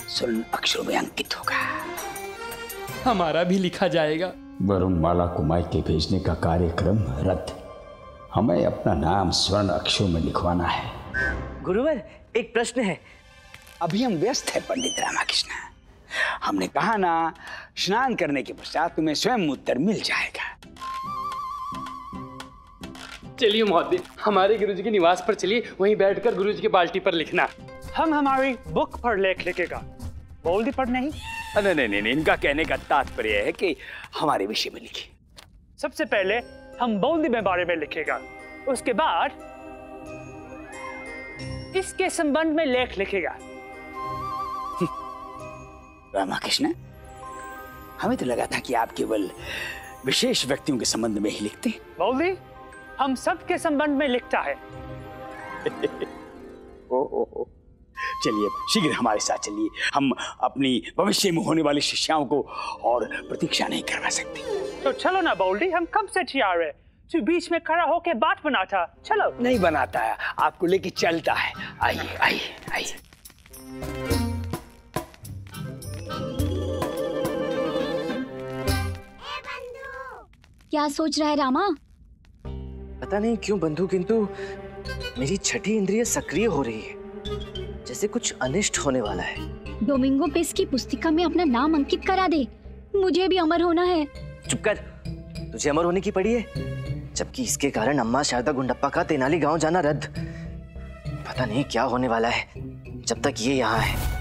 स्वर्ण अक्षरों में अंकित होगा। हमारा भी लिखा जाएगा। वरुणमाला को मायके भेजने का कार्यक्रम रद्द। हमें अपना नाम स्वर्ण अक्षरों में लिखवाना है। गुरुवर, एक प्रश्न है। अभी हम व्यस्त हैं पंडित रामाकृष्ण। हमने कहा ना, स्नान करने के पश्चात तुम्हें स्वयं उत्तर मिल जाएगा। चलिए महोदय, हमारे गुरुजी के निवास पर चलिए, वहीं बैठकर गुरुजी की बाल्टी पर लिखना। हम हमारी बुक पर लेख लिखेगा, बोल्दी पर नहीं। नहीं, इनका कहने का तात्पर्य है कि हमारे विषय में लिखिए। सबसे पहले हम बोल्दी में बारे में लिखेगा, उसके बाद इसके संबंध में लेख लिखेगा। रामाकृष्ण, हमें तो लगा था कि आप केवल विशेष व्यक्तियों के संबंध में ही लिखते हैं। बोल्दी हम सबके संबंध में लिखता है। ओ। चलिए शीघ्र हमारे साथ चलिए, हम अपनी भविष्य में होने वाली शिष्याओं को और प्रतीक्षा नहीं करवा सकते। तो चलो ना बोल्डी, हम कब से तैयार है? तू बीच में खड़ा होके बात बनाता। चलो। नहीं बनाता है, आपको लेके चलता है। आइए आइए आइए। क्या सोच रहा है रामा? पता नहीं क्यों बंधु, किंतु मेरी छठी इंद्रिय सक्रिय हो रही है, जैसे कुछ अनिष्ट होने वाला है। डोमिंगो पेस की पुस्तिका में अपना नाम अंकित करा दे, मुझे भी अमर होना है। चुप कर, तुझे अमर होने की पड़ी है, जबकि इसके कारण अम्मा शारदा गुंडप्पा का तेनाली गांव जाना रद्द। पता नहीं क्या होने वाला है जब तक ये यहाँ है।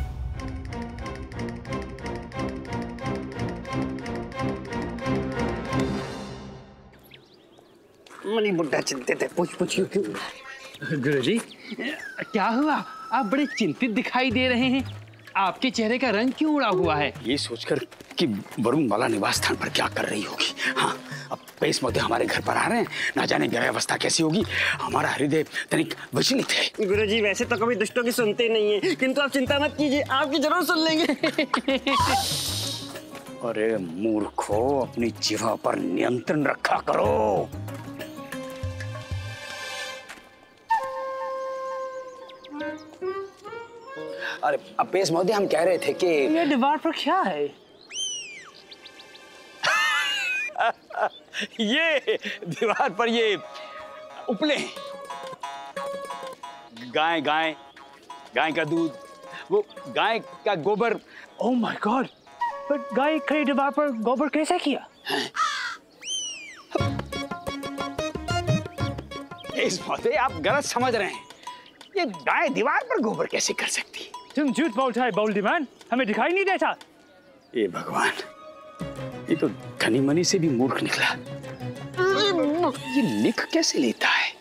मनी बुड्ढा चिंतित है, पूछ क्यों? गुरुजी, क्या हुआ? आप बड़े चिंतित दिखाई दे रहे हैं। आपके चेहरे का रंग क्यों उड़ा हुआ है? ये सोचकर कि वरुणमाला निवास स्थान पर क्या कर रही होगी। हाँ, अब पेस महोदय हमारे घर पर आ रहे हैं, ना जाने व्यवस्था कैसी होगी। हमारा हृदय तनिक विचलित है। गुरुजी, वैसे तो कभी दुष्टों की सुनते नहीं है, किंतु आप चिंता मत कीजिए, आपकी जरूर सुन लेंगे। अरे मूर्खो, अपनी जिह्वा पर नियंत्रण रखा करो। अरे पेस महोदय, हम कह रहे थे कि ये दीवार पर क्या है? ये दीवार पर ये उपले हैं। गाय का दूध, वो गाय का गोबर। ओह माय गॉड, पर गाय खड़ी दीवार पर गोबर कैसे किया? पेस महोदय, आप गलत समझ रहे हैं। ये गाय दीवार पर गोबर कैसे कर सकती है? तुम झूठ बोलता है बोल्डी मैन, हमें दिखाई नहीं देता। ये भगवान, ये तो धनीमणि से भी मूर्ख निकला। ये लिख कैसे लेता है?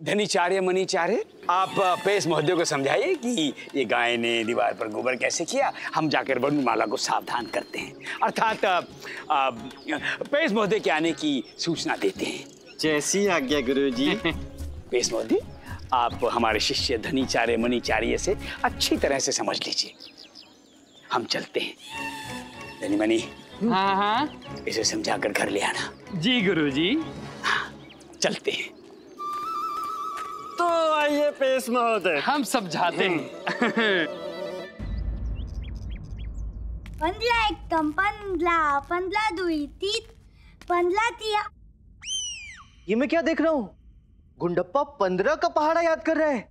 धनीचार्य मनीचार्य, आप पेश महोदय को समझाइए कि ये गाय ने दीवार पर गोबर कैसे किया। हम जाकर वर्णमाला को सावधान करते हैं, अर्थात पेश महोदय के आने की सूचना देते हैं। जैसी आज्ञा गुरुजी। पेश महोदय, आप हमारे शिष्य धनीचार्य मनीचार्य से अच्छी तरह से समझ लीजिए। हम चलते हैं। धनी मनी, हाँ हाँ, इसे समझाकर घर ले आना। जी गुरुजी। हाँ, चलते हैं। तो आइए पेश महोदय, हम समझाते हैं। पंद्ला एकदम पंद्ला दुई तीन पंद्ला तिया। ये मैं क्या देख रहा हूँ? गुंडप्पा 15 का पहाड़ा याद कर रहा है।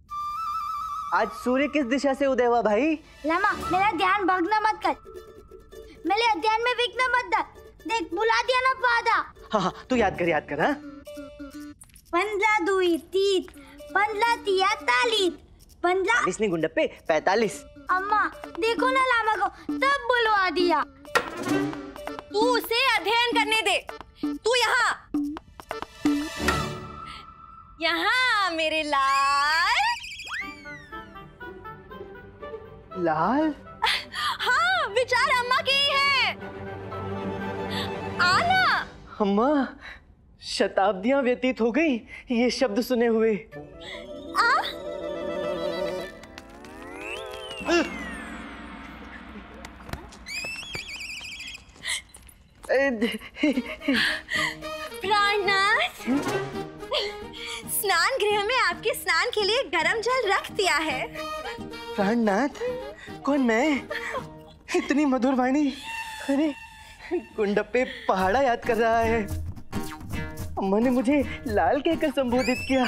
आज सूर्य किस दिशा से उदय हुआ भाई? लामा, मेरा ध्यान भंग मत कर, मेरे अध्ययन में विघ्न मत डाल। देख, बुला दिया ना पादा। हाँ, तू याद कर हाँ। पंद्ला दुई तीन पंद्ला तिया तालीस पंद्ला 40 नहीं गुंडप्पे, 45। अम्मा देखो ना लामा को तब बुलवा दिया। तू उसे अध्ययन करने दे। तू यहाँ मेरे लाल। लाल? हाँ, विचार अम्मा के ही है। आना। अम्मा, शताब्दियां व्यतीत हो गई ये शब्द सुने हुए। प्राणनाथ, स्नान गृह में आपके स्नान के लिए गरम जल रख दिया है। प्राणनाथ? कौन मैं? इतनी मधुर वाणी। अरे गुंडप्पे पहाड़ा याद कर रहा है। अम्मा ने मुझे लाल कहकर संबोधित किया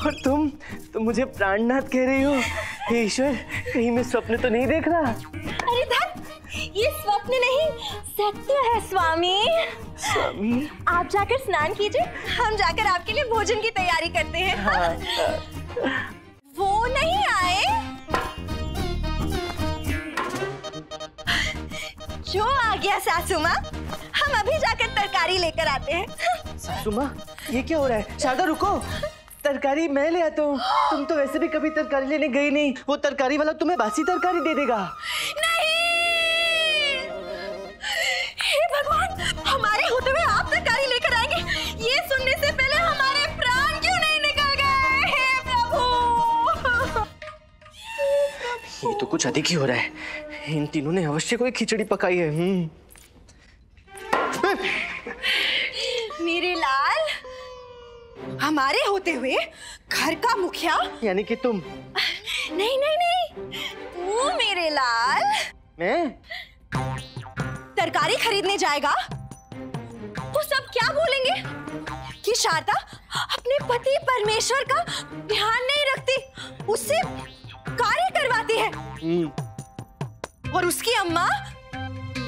और तुम मुझे प्राणनाथ कह रही हो। हे ईश्वर, कहीं मैं स्वप्न तो नहीं देख रहा? अरे धन, ये स्वप्न नहीं, सत्य है स्वामी। स्वामी? आप जाकर स्नान कीजिए, हम जाकर आपके लिए भोजन की तैयारी करते हैं। हाँ। वो नहीं आए? जो आ गया सासू माँ, हम अभी जाकर तरकारी लेकर आते हैं। सासू माँ, ये क्या हो रहा है? शारदा रुको, तरकारी मैं ले आता हूँ। तुम तो वैसे भी कभी तरकारी लेने गई नहीं। वो तरकारी वाला तुम्हें बासी तरकारी दे देगा। नहीं, हे भगवान, हमारे होते हुए आप तरकारी लेकर आएंगे, ये सुनने से पहले हमारे प्राण क्यों नहीं निकल गए? हे प्रभु। ये तो कुछ अधिक ही हो रहा है। इन तीनों ने अवश्य कोई खिचड़ी पकाई है। मेरे लाल, हमारे होते हुए घर का मुखिया? यानी कि तुम? नहीं नहीं नहीं, तू मेरे लाल। मैं? तरकारी खरीदने जाएगा तो सब क्या बोलेंगे कि शारदा अपने पति परमेश्वर का ध्यान नहीं रखती, उससे कार्य करवाती है, और उसकी अम्मा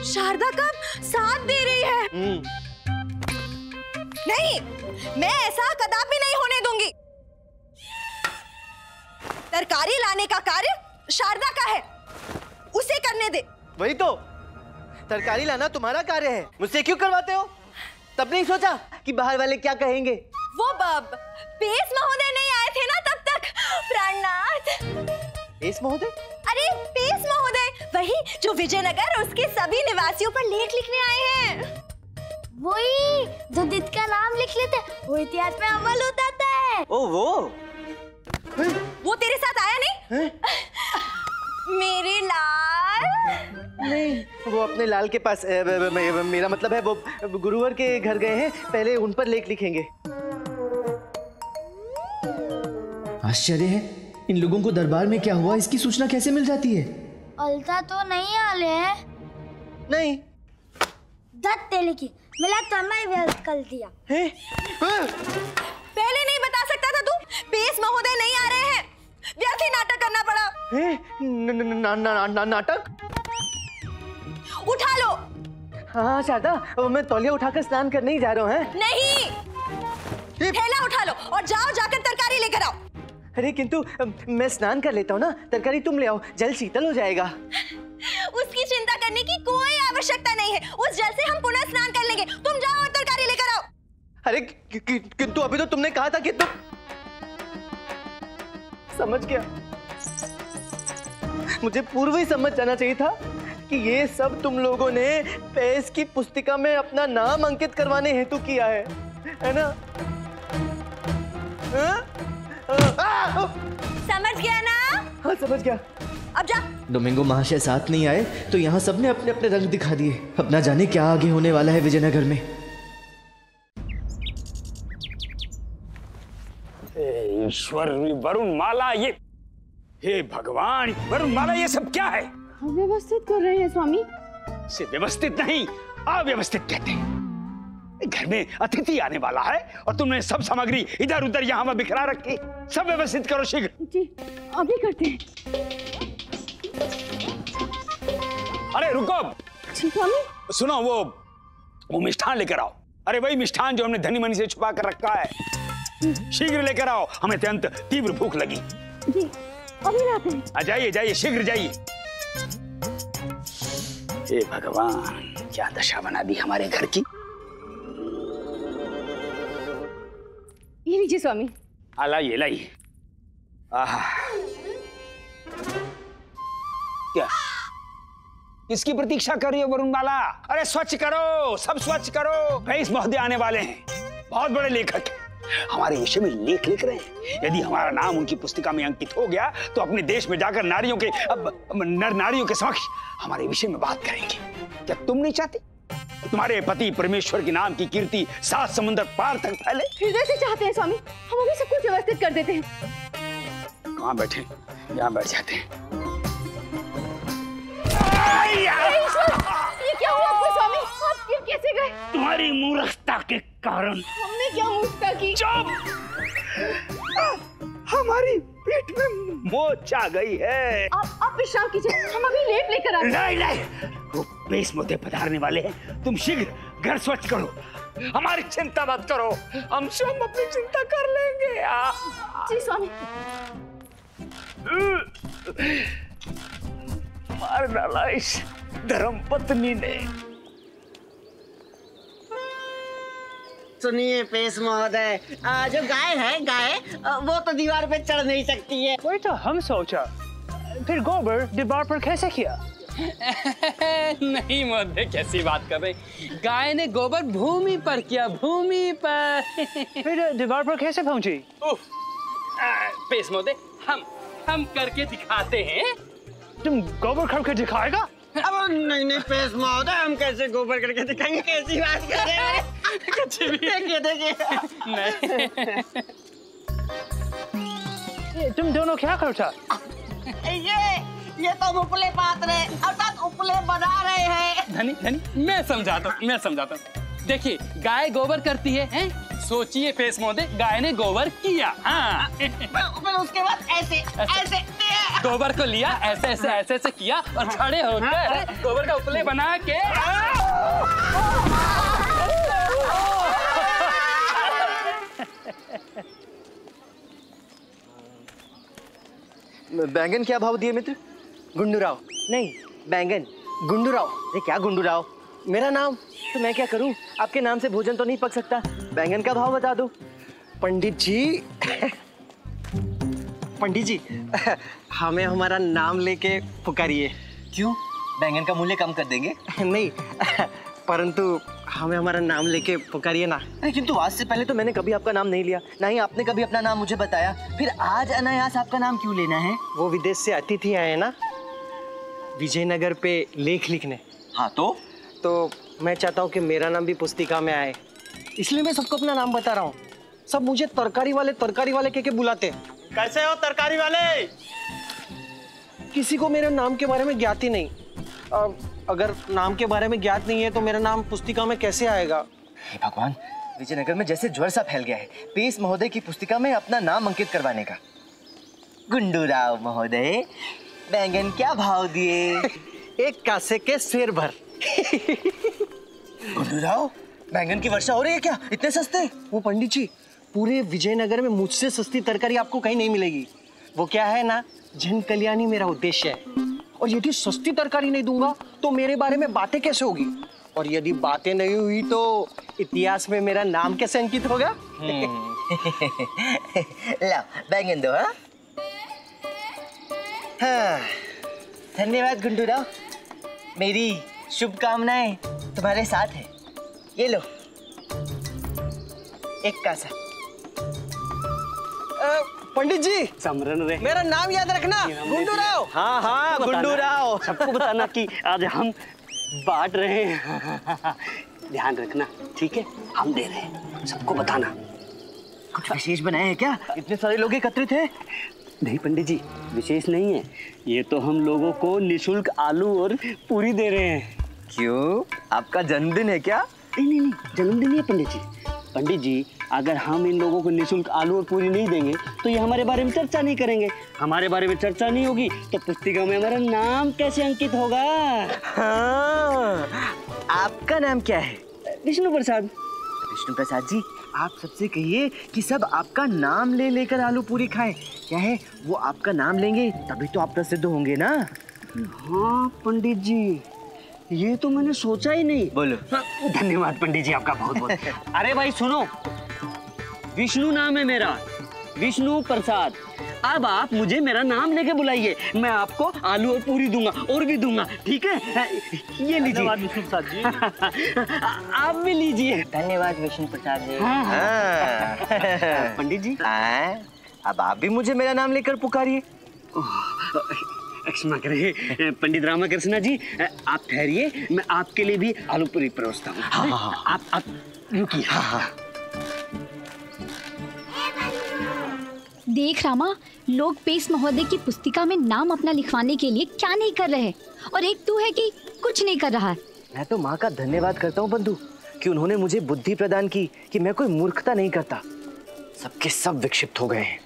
शारदा का साथ दे रही है। नहीं, मैं ऐसा कदापि नहीं होने दूंगी। तरकारी लाने का कार्य शारदा का है, उसे करने दे। वही तो, तरकारी लाना तुम्हारा कार्य है, मुझसे क्यों करवाते हो? तब नहीं सोचा कि बाहर वाले क्या कहेंगे? वो पेश महोदय नहीं आए थे ना तब तक। प्राणनाथ। पेश महोदय? अरे पेश महोदय, वही जो विजयनगर और उसके सभी निवासियों पर लेख लिखने आए हैं। वही जो दित का नाम लिख लेते, वो इतिहास में अमल होता है। ओ वो तेरे साथ आया नहीं? मेरे लाल? नहीं, वो अपने लाल के पास, मेरा मतलब है वो गुरुवर के घर गए हैं, पहले उन पर लेख लिखेंगे। आश्चर्य है, इन लोगों को दरबार में क्या हुआ इसकी सूचना कैसे मिल जाती है? अलता तो नहीं आले? नहीं। दत्ते लिखी, मिला तो मैं व्यर्थ कर दिया। पहले नहीं बता सकता था तू? पेश महोदय नहीं आ रहे हैं, व्यर्थ ही नाटक करना पड़ा। नाटक? उठा लो। हाँ शारदा, मैं तौलिया उठाकर स्नान करने ही जा रहा हूँ। नहीं, थैला उठा लो और जाकर तरकारी लेकर आओ। अरे किंतु मैं स्नान कर लेता हूँ ना, तरकारी तुम ले आओ, जल शीतल हो जाएगा। उसकी चिंता करने की कोई आवश्यकता नहीं है, उस जल से हम पुनः स्नान कर लेंगे। तुम जाओ और तरकारी लेकर आओ। अरे किंतु अभी तो तुमने कहा था कि तुम समझ गया। मुझे पूर्व ही समझ जाना चाहिए था कि ये सब तुम लोगों ने पेस की पुस्तिका में अपना नाम अंकित करवाने हेतु किया है ना? समझ गया ना? हाँ समझ गया। अब जा। डोमिंगो महाशय साथ नहीं आए तो यहाँ सबने अपने अपने रंग दिखा दिए। अब ना जाने क्या आगे होने वाला है विजयनगर में। ईश्वर, वरुणमाला, ये हे भगवान, वरुणमाला ये सब क्या है? व्यवस्थित कर रहे हैं स्वामी। से व्यवस्थित नहीं, अव्यवस्थित कहते हैं। घर में अतिथि आने वाला है और तुमने सब सामग्री इधर उधर यहाँ वहाँ बिखरा रखी। सब व्यवस्थित करो शीघ्र। जी अभी करते हैं। अरे रुको। जी स्वामी। सुनो, वो मिष्ठान लेकर आओ। अरे वही मिष्ठान जो हमने धनी मनी से छुपा कर रखा है, शीघ्र लेकर आओ। हमें अत्यंत तीव्र भूख लगी। जी अभी लाते हैं। जाइए जाइए, शीघ्र जाइए। हे भगवान, क्या दशा बना दी हमारे घर की। ये लीजिए स्वामी। लाइए लाइए। क्या किसकी प्रतीक्षा कर रही हो वरुणमाला? अरे स्वच्छ करो, सब स्वच्छ करो। पेस महोदय आने वाले हैं, बहुत बड़े लेखक हैं, हमारे विषय में लेख लिख रहे हैं। यदि हमारा नाम उनकी पुस्तिका में अंकित हो गया तो अपने देश में जाकर नारियों के नर नारियों के समक्ष हमारे विषय में बात करेंगे। क्या तुम नहीं चाहते तुम्हारे पति परमेश्वर के नाम की कीर्ति 7 समुद्र पार तक फैले? हृदय से चाहते हैं स्वामी, हम अभी सब कुछ व्यवस्थित कर देते हैं। कहाँ बैठे? यहाँ बैठ जाते हैं। ये क्या हुआ आपको स्वामी? आप गिर कैसे गए? तुम्हारी मूर्खता के कारण। हमने क्या मूर्खता की? हमारी पेट में मोच आ गई है। आप विश्राम कीजिए, हम अभी लेप लेकर आते हैं। नहीं, वो पेस मोते पधारने वाले हैं। तुम शीघ्र घर स्वच्छ करो, हमारी चिंता मत करो, हम स्वयं अपनी चिंता कर लेंगे। जी स्वामी। मार डाला इस धर्मपत्नी ने। सुनिए पेश महोदय, जो गाय है वो तो दीवार पे चढ़ नहीं सकती है। वही तो हम सोचा, फिर गोबर दीवार पर कैसे किया? नहीं महोदय, कैसी बात कर रहे? गाय ने गोबर भूमि पर किया, भूमि पर। फिर दीवार पर कैसे पहुंची? पेश महोदय, हम करके दिखाते हैं। तुम गोबर करके दिखाएगा? अब नहीं पेश महोदय, हम कैसे गोबर करके दिखाएंगे? कैसी बात कर रहे हैं? कुछ भी। देखिए नहीं। तुम दोनों क्या करता? ये तो उपले पात्र है, अर्थात उपले बना रहे हैं। धनी मैं समझाता हूँ। देखिए, गाय गोबर करती है, हैं? सोचिए पेश महोदय, गाय ने गोबर किया। हाँ। फिर उसके बाद ऐसे गोबर को लिया, ऐसे किया और खड़े होकर गोबर का उपले बना के। बैंगन क्या भाव दिए मित्र? गुंडूराव नहीं, बैंगन गुंडूराव। ये क्या गुंडूराव? मेरा नाम तो मैं क्या करूं? आपके नाम से भोजन तो नहीं पक सकता। बैंगन का भाव बता दो। पंडित जी हमें हमारा नाम लेके पुकारिए। क्यों? बैंगन का मूल्य कम कर देंगे? नहीं, परंतु हमें हमारा नाम लेके पुकारिए ना। किंतु आज से पहले तो मैंने कभी आपका नाम नहीं लिया, ना ही आपने कभी अपना नाम मुझे बताया। फिर आज अनायास आपका नाम क्यों लेना है? वो विदेश से अतिथि आए ना, विजयनगर पे लेख लिखने। हाँ तो मैं चाहता हूँ कि मेरा नाम भी पुस्तिका में आए, इसलिए मैं सबको अपना नाम बता रहा हूँ। सब मुझे तरकारी वाले कह के बुलाते हैं। कैसे हो तरकारी वाले? किसी को मेरे नाम के बारे में ज्ञात ही नहीं। अगर नाम के बारे में ज्ञात नहीं है तो मेरा नाम पुस्तिका में कैसे आएगा? हे भगवान, विजयनगर में जैसे ज्वर सा फैल गया है पेस महोदय की पुस्तिका में अपना नाम अंकित करवाने का। गुंडूराव महोदय, बैंगन क्या भाव दिए? 1 कासे के शेर भर। गुंडूराव, बैंगन की वर्षा हो रही है क्या? इतने सस्ते? वो पंडित जी, पूरे विजयनगर में मुझसे सस्ती तरकारी आपको कहीं नहीं मिलेगी। वो क्या है ना, जन कल्याणी मेरा उद्देश्य है। और यदि सस्ती तरकारी नहीं दूंगा तो मेरे बारे में बातें कैसे होगी? और यदि बातें नहीं हुई तो इतिहास में मेरा नाम कैसे अंकित होगा? ला बैंगन दो। हाँ हाँ, धन्यवाद गुंडूराव। मेरी शुभकामनाएं तुम्हारे साथ है। ये लो, एक कासा। पंडित जी, समरन रे, मेरा नाम याद रखना, गुंडूराव। हाँ हाँ गुंडूराव, सबको बताना कि आज हम बांट रहे हैं। ध्यान रखना, ठीक है? हम दे रहे हैं, सबको बताना। कुछ विशेष बनाए हैं क्या? इतने सारे लोग एकत्रित हैं। नहीं पंडित जी, विशेष नहीं है, ये तो हम लोगों को निशुल्क आलू और पूरी दे रहे हैं। क्यों, आपका जन्मदिन है क्या? नहीं, जन्मदिन नहीं है पंडित जी। पंडित जी, अगर हम इन लोगों को निशुल्क आलू और पूरी नहीं देंगे तो ये हमारे बारे में चर्चा नहीं करेंगे। हमारे बारे में चर्चा नहीं होगी तो पुस्तिका में हमारा नाम कैसे अंकित होगा? हाँ, आपका नाम क्या है? विष्णु प्रसाद। विष्णु प्रसाद जी, आप सबसे कहिए कि सब आपका नाम ले लेकर आलू पूरी खाएं। क्या है, वो आपका नाम लेंगे तभी तो आप प्रसिद्ध होंगे ना। हाँ पंडित जी, ये तो मैंने सोचा ही नहीं। बोलो। धन्यवाद पंडित जी, आपका बहुत बहुत। अरे भाई सुनो, विष्णु नाम है मेरा, विष्णु प्रसाद। अब आप मुझे मेरा नाम लेके बुलाइए, मैं आपको आलू और पूरी दूंगा और भी दूंगा, ठीक है? ये लीजिए विष्णु प्रसाद जी। आप भी लीजिए। धन्यवाद विष्णु प्रसाद जी। पंडित जी, अब आप भी मुझे मेरा नाम लेकर पुकारिए। क्षमा करें पंडित रामकृष्ण जी, आप ठहरिए, मैं आपके लिए भी आलू पूरी परोसता हूँ। हाँ। आप रुकिए। हाँ। देख रामा, लोग पेश महोदय की पुस्तिका में नाम अपना लिखवाने के लिए क्या नहीं कर रहे, और एक तू है कि कुछ नहीं कर रहा है। मैं तो माँ का धन्यवाद करता हूँ बंधु कि उन्होंने मुझे बुद्धि प्रदान की कि मैं कोई मूर्खता नहीं करता। सबके सब विक्षिप्त हो गए हैं।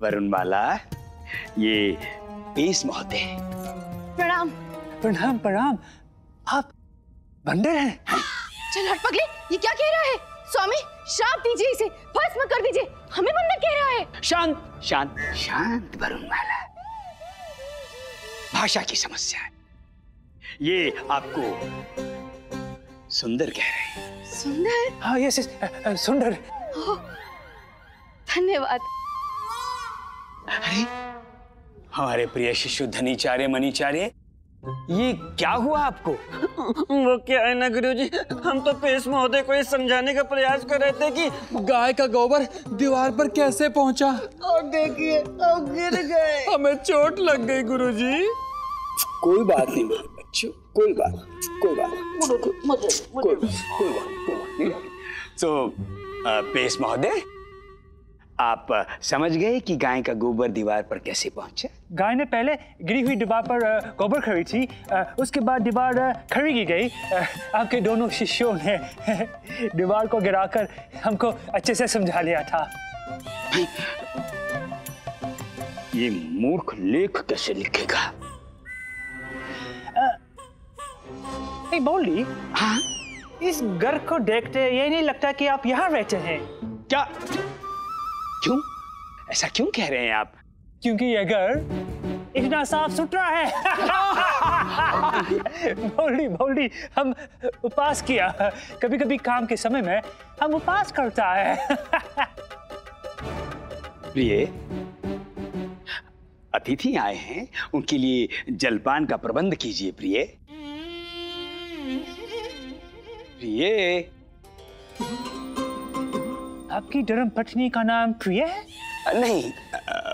वरुणमाला, ये पेश महोदय। प्रणाम। प्रणाम प्रणाम। आप बंदर हैं? चल हट पगले, ये क्या कह रहा है? स्वामी श्राप दीजिए इसे, भस्म कर दीजिए, हमें बंदर कह रहा है। शांत शांत शांत वरुणमाला, भाषा की समस्या है। ये आपको सुंदर कह रहे हैं। सुंदर? हाँ यस, सुंदर। धन्यवाद। अरे हमारे प्रिय शिष्य धनीचार्य मनीचार्य, ये क्या हुआ आपको? वो क्या है ना गुरुजी, हम तो पेश महोदय को ये समझाने का प्रयास कर रहे थे कि गाय का गोबर दीवार पर कैसे पहुंचा, और देखिए अब गिर गए, हमें चोट लग गई गुरुजी। कोई बात नहीं बच्चों, कोई बात नहीं। तो पेश महोदय, आप समझ गए कि गाय का गोबर दीवार पर कैसे पहुंचा? गाय ने पहले गिरी हुई दीवार पर गोबर खड़ी थी, उसके बाद दीवार खड़ी की गई। आपके दोनों शिष्यों ने दीवार को गिराकर हमको अच्छे से समझा लिया था। ये मूर्ख लेख कैसे लिखेगा? बोली, हाँ? इस घर को देखते ये नहीं लगता कि आप यहाँ रहते हैं। क्या? क्यों? ऐसा क्यों कह रहे हैं आप? क्योंकि ये घर इतना साफ सुथरा है। बोली, हम उपवास किया, कभी कभी काम के समय में हम उपवास करता है। प्रिय, अतिथि आए हैं, उनके लिए जलपान का प्रबंध कीजिए। प्रिय, आपकी धर्म पत्नी का नाम प्रिय है? नहीं,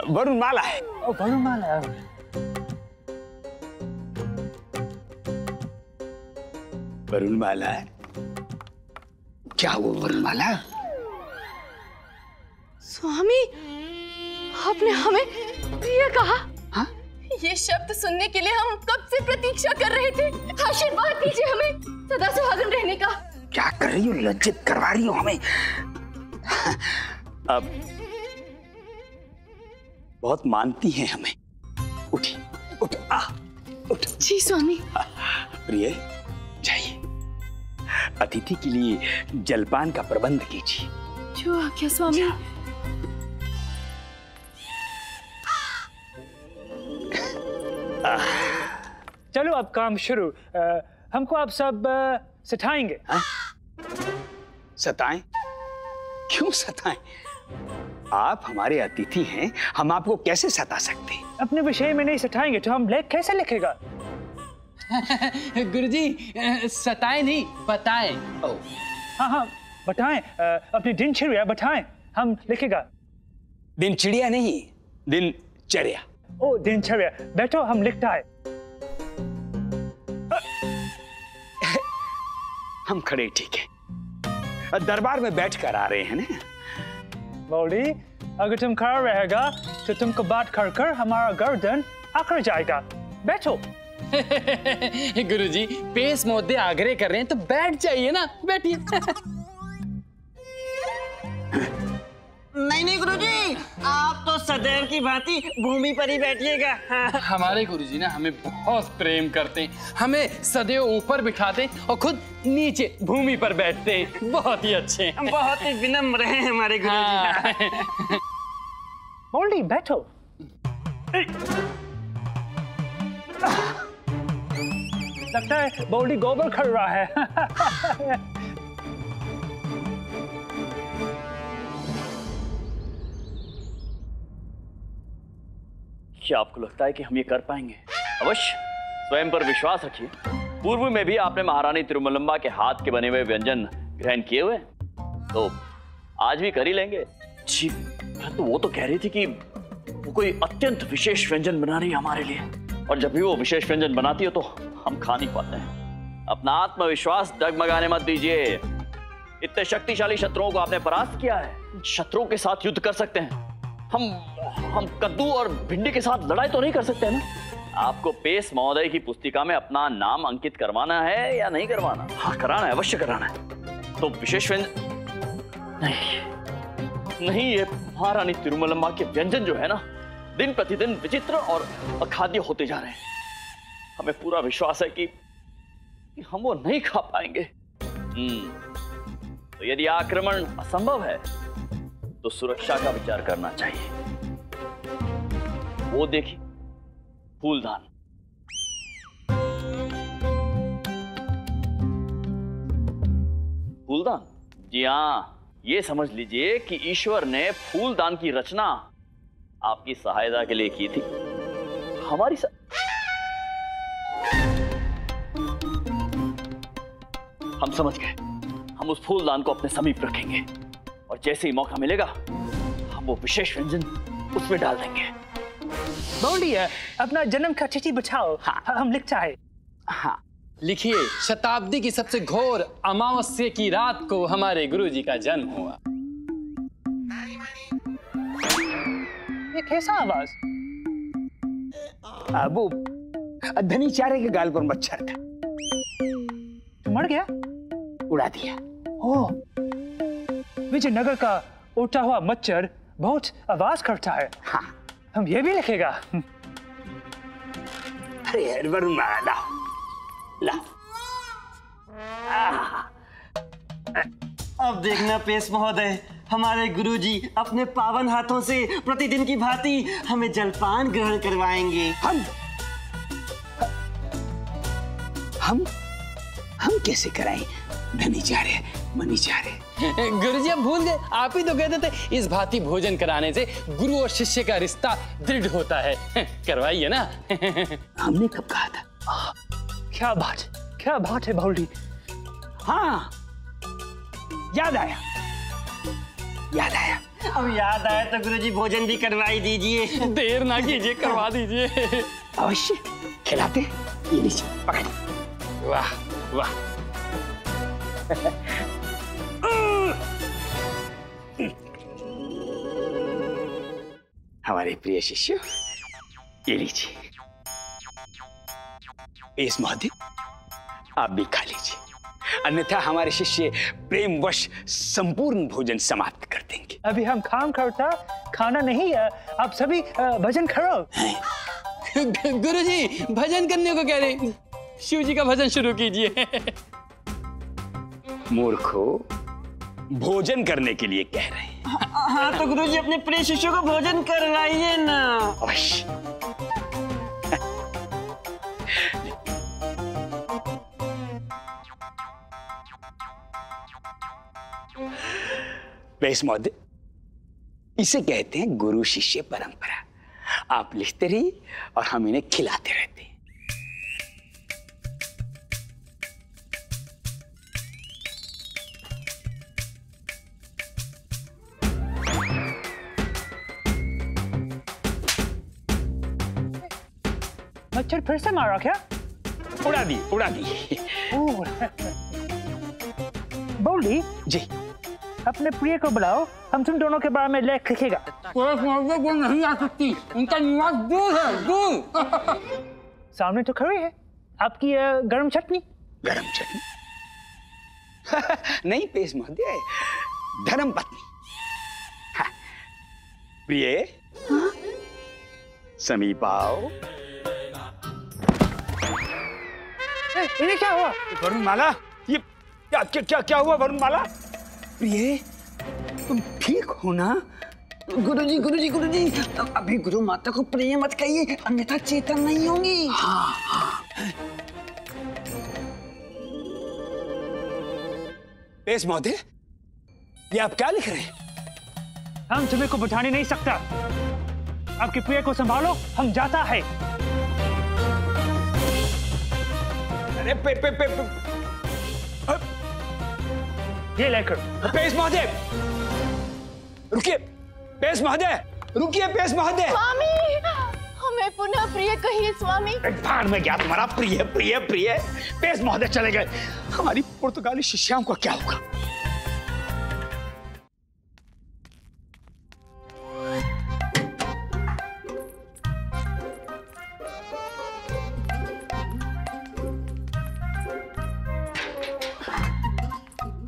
वरुणमाला है। वरुणमाला। वरुणमाला? क्या वो वरुणमाला? स्वामी, आपने हमें प्रिय कहा? हाँ? ये शब्द सुनने के लिए हम कब से प्रतीक्षा कर रहे थे। आशीर्वाद दीजिए हमें सदा सुहागन रहने का। क्या कर रही हो? लज्जित करवा रही हो हमें। अब बहुत मानती हैं हमें। उठ। जी स्वामी। प्रिय, जाइए, अतिथि के लिए जलपान का प्रबंध कीजिए। जो आज्ञा स्वामी। चलो अब काम शुरू। हमको आप सब सताएंगे। सताएं? क्यों सताएं? आप हमारे अतिथि हैं, हम आपको कैसे सता सकते हैं? अपने विषय में नहीं सताएंगे तो हम लेख कैसे लिखेगा? गुरुजी, सताएं नहीं, बताएं। हाँ, बताएं। अपनी दिनचर्या बताएं, हम लिखेगा। दिनचर्या नहीं, दिनचर्या। ओ, दिनचर्या। बैठो, हम लिखता है। हम खड़े ठीक है। दरबार में बैठ कर आ रहे हैं ना। बाउली, अगर तुम खड़ा रहेगा तो तुमको बात कर कर हमारा गर्दन आकर जाएगा। बैठो। गुरुजी, पेश महोदय आग्रह कर रहे हैं तो बैठ जाइए ना, बैठिए। नहीं गुरुजी, आप तो सदैव की भांति भूमि पर ही बैठिएगा। हमारे गुरुजी ना हमें बहुत प्रेम करते हैं, हमें सदैव ऊपर बिठाते हैं और खुद नीचे भूमि पर बैठते हैं। बहुत ही अच्छे हैं, बहुत ही विनम्र हैं हमारे गुरुजी। बाउली, बैठो। लगता है बाउली गोबर खड़ रहा है। क्या आपको लगता है कि हम ये कर पाएंगे? अवश्य, स्वयं पर विश्वास रखिए। पूर्व में भी आपने महारानी तिरुमलम्बा के हाथ के बने हुए व्यंजन ग्रहण किए हुए, तो आज भी कर ही लेंगे। जी, तो वो तो कह रही थी कि वो कोई अत्यंत विशेष व्यंजन बना रही है हमारे लिए, और जब भी वो विशेष व्यंजन बनाती है तो हम खा नहीं पाते हैं। अपना आत्मविश्वास डगमगाने मत दीजिए। इतने शक्तिशाली शत्रुओं को आपने परास्त किया है, शत्रुओं के साथ युद्ध कर सकते हैं। हम कद्दू और भिंडी के साथ लड़ाई तो नहीं कर सकते ना। आपको पेश महोदय की पुस्तिका में अपना नाम अंकित करवाना है या नहीं करवाना? हाँ, कराना है, अवश्य कराना है। तो विशेष व्यंजन नहीं, ये महारानी तिरुमलम्बा के व्यंजन जो है ना, दिन प्रतिदिन विचित्र और अखाद्य होते जा रहे हैं। हमें पूरा विश्वास है कि हम वो नहीं खा पाएंगे। तो यदि आक्रमण असंभव है तो सुरक्षा का विचार करना चाहिए। वो देखिए, फूलदान। फूलदान? जी हाँ, ये समझ लीजिए कि ईश्वर ने फूलदान की रचना आपकी सहायता के लिए की थी। हमारी हम समझ गए। हम उस फूलदान को अपने समीप रखेंगे और जैसे ही मौका मिलेगा हम वो विशेष व्यंजन उसमें डाल देंगे। बोलिए, अपना जन्म का तिथि बताओ। हाँ, हम लिखता है। हाँ, लिखिए, शताब्दी की सबसे घोर अमावस्या की रात को हमारे गुरुजी का जन्म हुआ। ये कैसा आवाज? वो धनीचारे के गाल पर मच्छर था, तो मर गया? उड़ा दिया। ओह, विजयनगर का उड़ता हुआ मच्छर बहुत आवाज करता है। हाँ, हम ये भी लिखेगा। अरे वरुण, लाओ। अब देखना पेश महोदय, हमारे गुरुजी अपने पावन हाथों से प्रतिदिन की भांति हमें जलपान ग्रहण करवाएंगे। हम कैसे कराएं? धनीचारे, मनीचारे। गुरुजी, आप भूल गए, आप ही तो कहते थे इस भांति भोजन कराने से गुरु और शिष्य का रिश्ता दृढ़ होता है। करवाइए ना। हमने कब कहा था? क्या बात है बाउली। हाँ, याद आया। अब याद आया तो गुरुजी भोजन भी करवाई दीजिए। देर ना कीजिए, करवा दीजिए। अवश्य खिलाते। ये लीजिए, पकड़ो। वाह वाह। हमारे प्रिय शिष्य, ये लीजिए। पेश महोदय, आप भी खा लीजिए, अन्यथा हमारे शिष्य प्रेमवश संपूर्ण भोजन समाप्त कर देंगे। अभी हम काम करता, खाना नहीं है। आप सभी भजन करो। गुरुजी, भजन करने को कह रहे, शिव जी का भजन शुरू कीजिए। मूर्खो, भोजन करने के लिए कह रहे हैं। हाँ, तो गुरुजी अपने प्रिय शिष्यों को भोजन करवाइए ना। अवश्य। पेश महोदय, इसे कहते हैं गुरु शिष्य परंपरा। आप लिखते रहिए और हम इन्हें खिलाते रहते हैं। मच्छर फिर से मारा क्या? उड़ा दी, उड़ा दी। बोली जी, अपने प्रिय को बुलाओ, हम तुम दोनों के बारे में लेख लिखेगा। वो नहीं आ सकती, उनका निवास दूर है, दूर। सामने तो खड़ी है आपकी गरम चटनी। गरम चटनी? नहीं पेश महोदय, धर्म पत्नी। हाँ। प्रिय, हाँ? समीप आओ। इन्हें क्या हुआ? वरुणमाला, ये क्या क्या क्या क्या हुआ वरुणमाला? प्रिय, तुम ठीक हो ना? गुरुजी गुरुजी गुरुजी, अभी गुरु माता को प्रिय मत कहिए, अन्यथा चेतन नहीं होंगी। हाँ, हाँ। पेश महोदय, ये आप क्या लिख रहे हैं? हम तुम्हें को बिठाने नहीं सकता। आपकी प्रिय को संभालो, हम जाता है। अरे ये लेकर। पेश महोदय, रुकिए। पेश महोदय, रुकिए। पेश महोदय, स्वामी, हमें पुनः प्रिय कहिए स्वामी। भाड़ में गया तुम्हारा प्रिय प्रिय प्रिय। पेश महोदय चले गए, हमारी पुर्तगाली शिष्याओं का क्या होगा?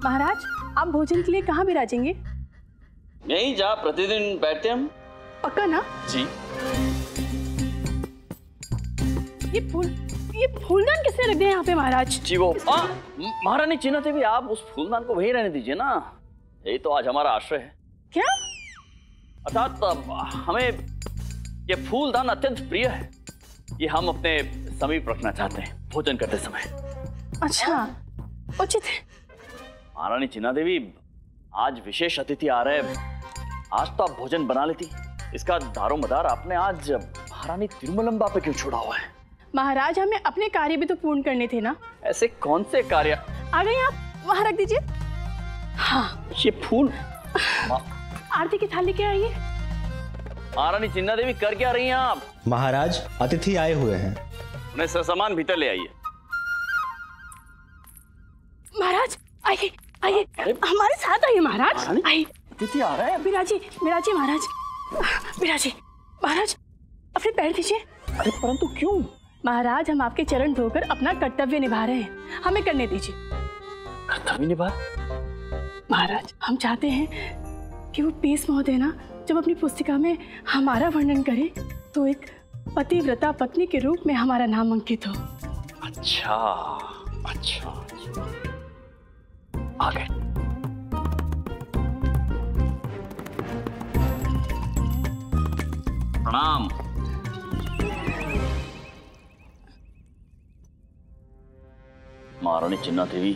महाराज, आप भोजन के लिए कहाँ विराजेंगे? यहीं जहाँ प्रतिदिन बैठते हम। पक्का ना? जी। ये फूलदान किसने रख दिया यहाँ पे महाराज? जी वो महारानी चिन्ना देवी, आप उस फूलदान को वहीं रहने दीजिए ना, यही तो आज हमारा आश्रय है। क्या? अर्थात हमें ये फूलदान अत्यंत प्रिय है, ये हम अपने समीप रखना चाहते हैं भोजन करते समय। अच्छा, उचित है। महारानी चिन्ना देवी, आज विशेष अतिथि आ रहे हैं, आज तो आप भोजन बना लेती। इसका दारोमदार आपने आज महारानी तिरुमलंबा पे क्यों छोड़ा हुआ है? महाराज, हमें अपने कार्य भी तो पूर्ण करने थे ना। ऐसे कौन से कार्य? आ गए आप, वहां रख दीजिए। हाँ, ये फूल। आरती की थाली लेके आइए। महारानी चिन्ना देवी, कर क्या रही हैं आप? महाराज, अतिथि आए हुए हैं। उन्हें सामान भीतर ले आइए। महाराज आइए, आइए, हमारे साथ आइए महाराज। आइए, अतिथि आ रहे हैं। विराजी, विराजी महाराज, विराजी। महाराज, अपने पैर दीजिए। अरे परंतु क्यों? महाराज, हम आपके चरण धोकर अपना कर्तव्य निभा रहे हैं, हमें करने दीजिए। कर्तव्य निभा? महाराज, हम चाहते हैं कि वो पेश महोदय ना जब अपनी पुस्तिका में हमारा वर्णन करे तो एक पतिव्रता पत्नी के रूप में हमारा नाम अंकित हो। अच्छा, अच्छा, आगे। प्रणाम। महारानी चिन्ना देवी,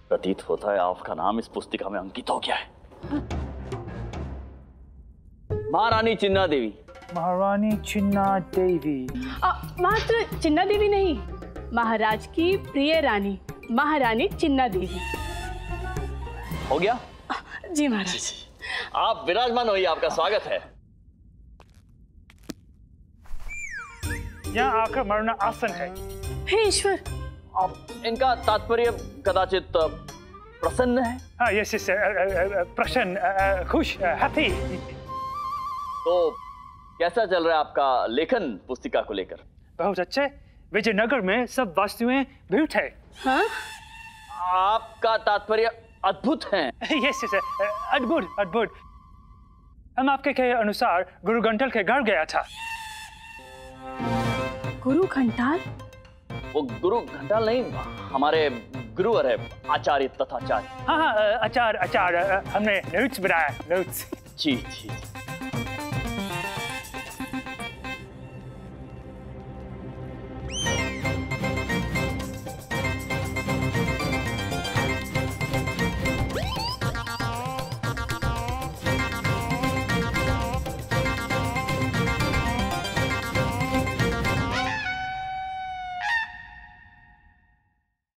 प्रतीत होता है आपका नाम इस पुस्तिका में अंकित हो गया है। महारानी चिन्ना देवी। महारानी चिन्ना देवी। मात्र चिन्ना देवी नहीं, महाराज की प्रिय रानी महारानी चिन्ना देवी। हो गया? जी महाराज। आप विराजमान होइए, आपका स्वागत है। यहाँ आकर मरना आसन है। हे ईश्वर। इनका तात्पर्य कदाचित प्रसन्न है। हाँ, यस यस, प्रसन्न, खुश, हैप्पी। तो कैसा चल रहा है आपका लेखन पुस्तिका को लेकर? बहुत अच्छे। विजयनगर में सब वस्तुएं ब्यूट है। हाँ? आपका तात्पर्य अद्भुत है। यस यस, अद्भुत अद्भुत। हम आपके कहे अनुसार गुरु घंटाल के घर गया था। गुरु घंटाल? वो गुरु घंटाल नहीं, हमारे गुरुवर है, आचार्य तथाचार्य। हाँ हाँ, आचार्य, हमने नोट्स बनाया, नोट्स। जी जी।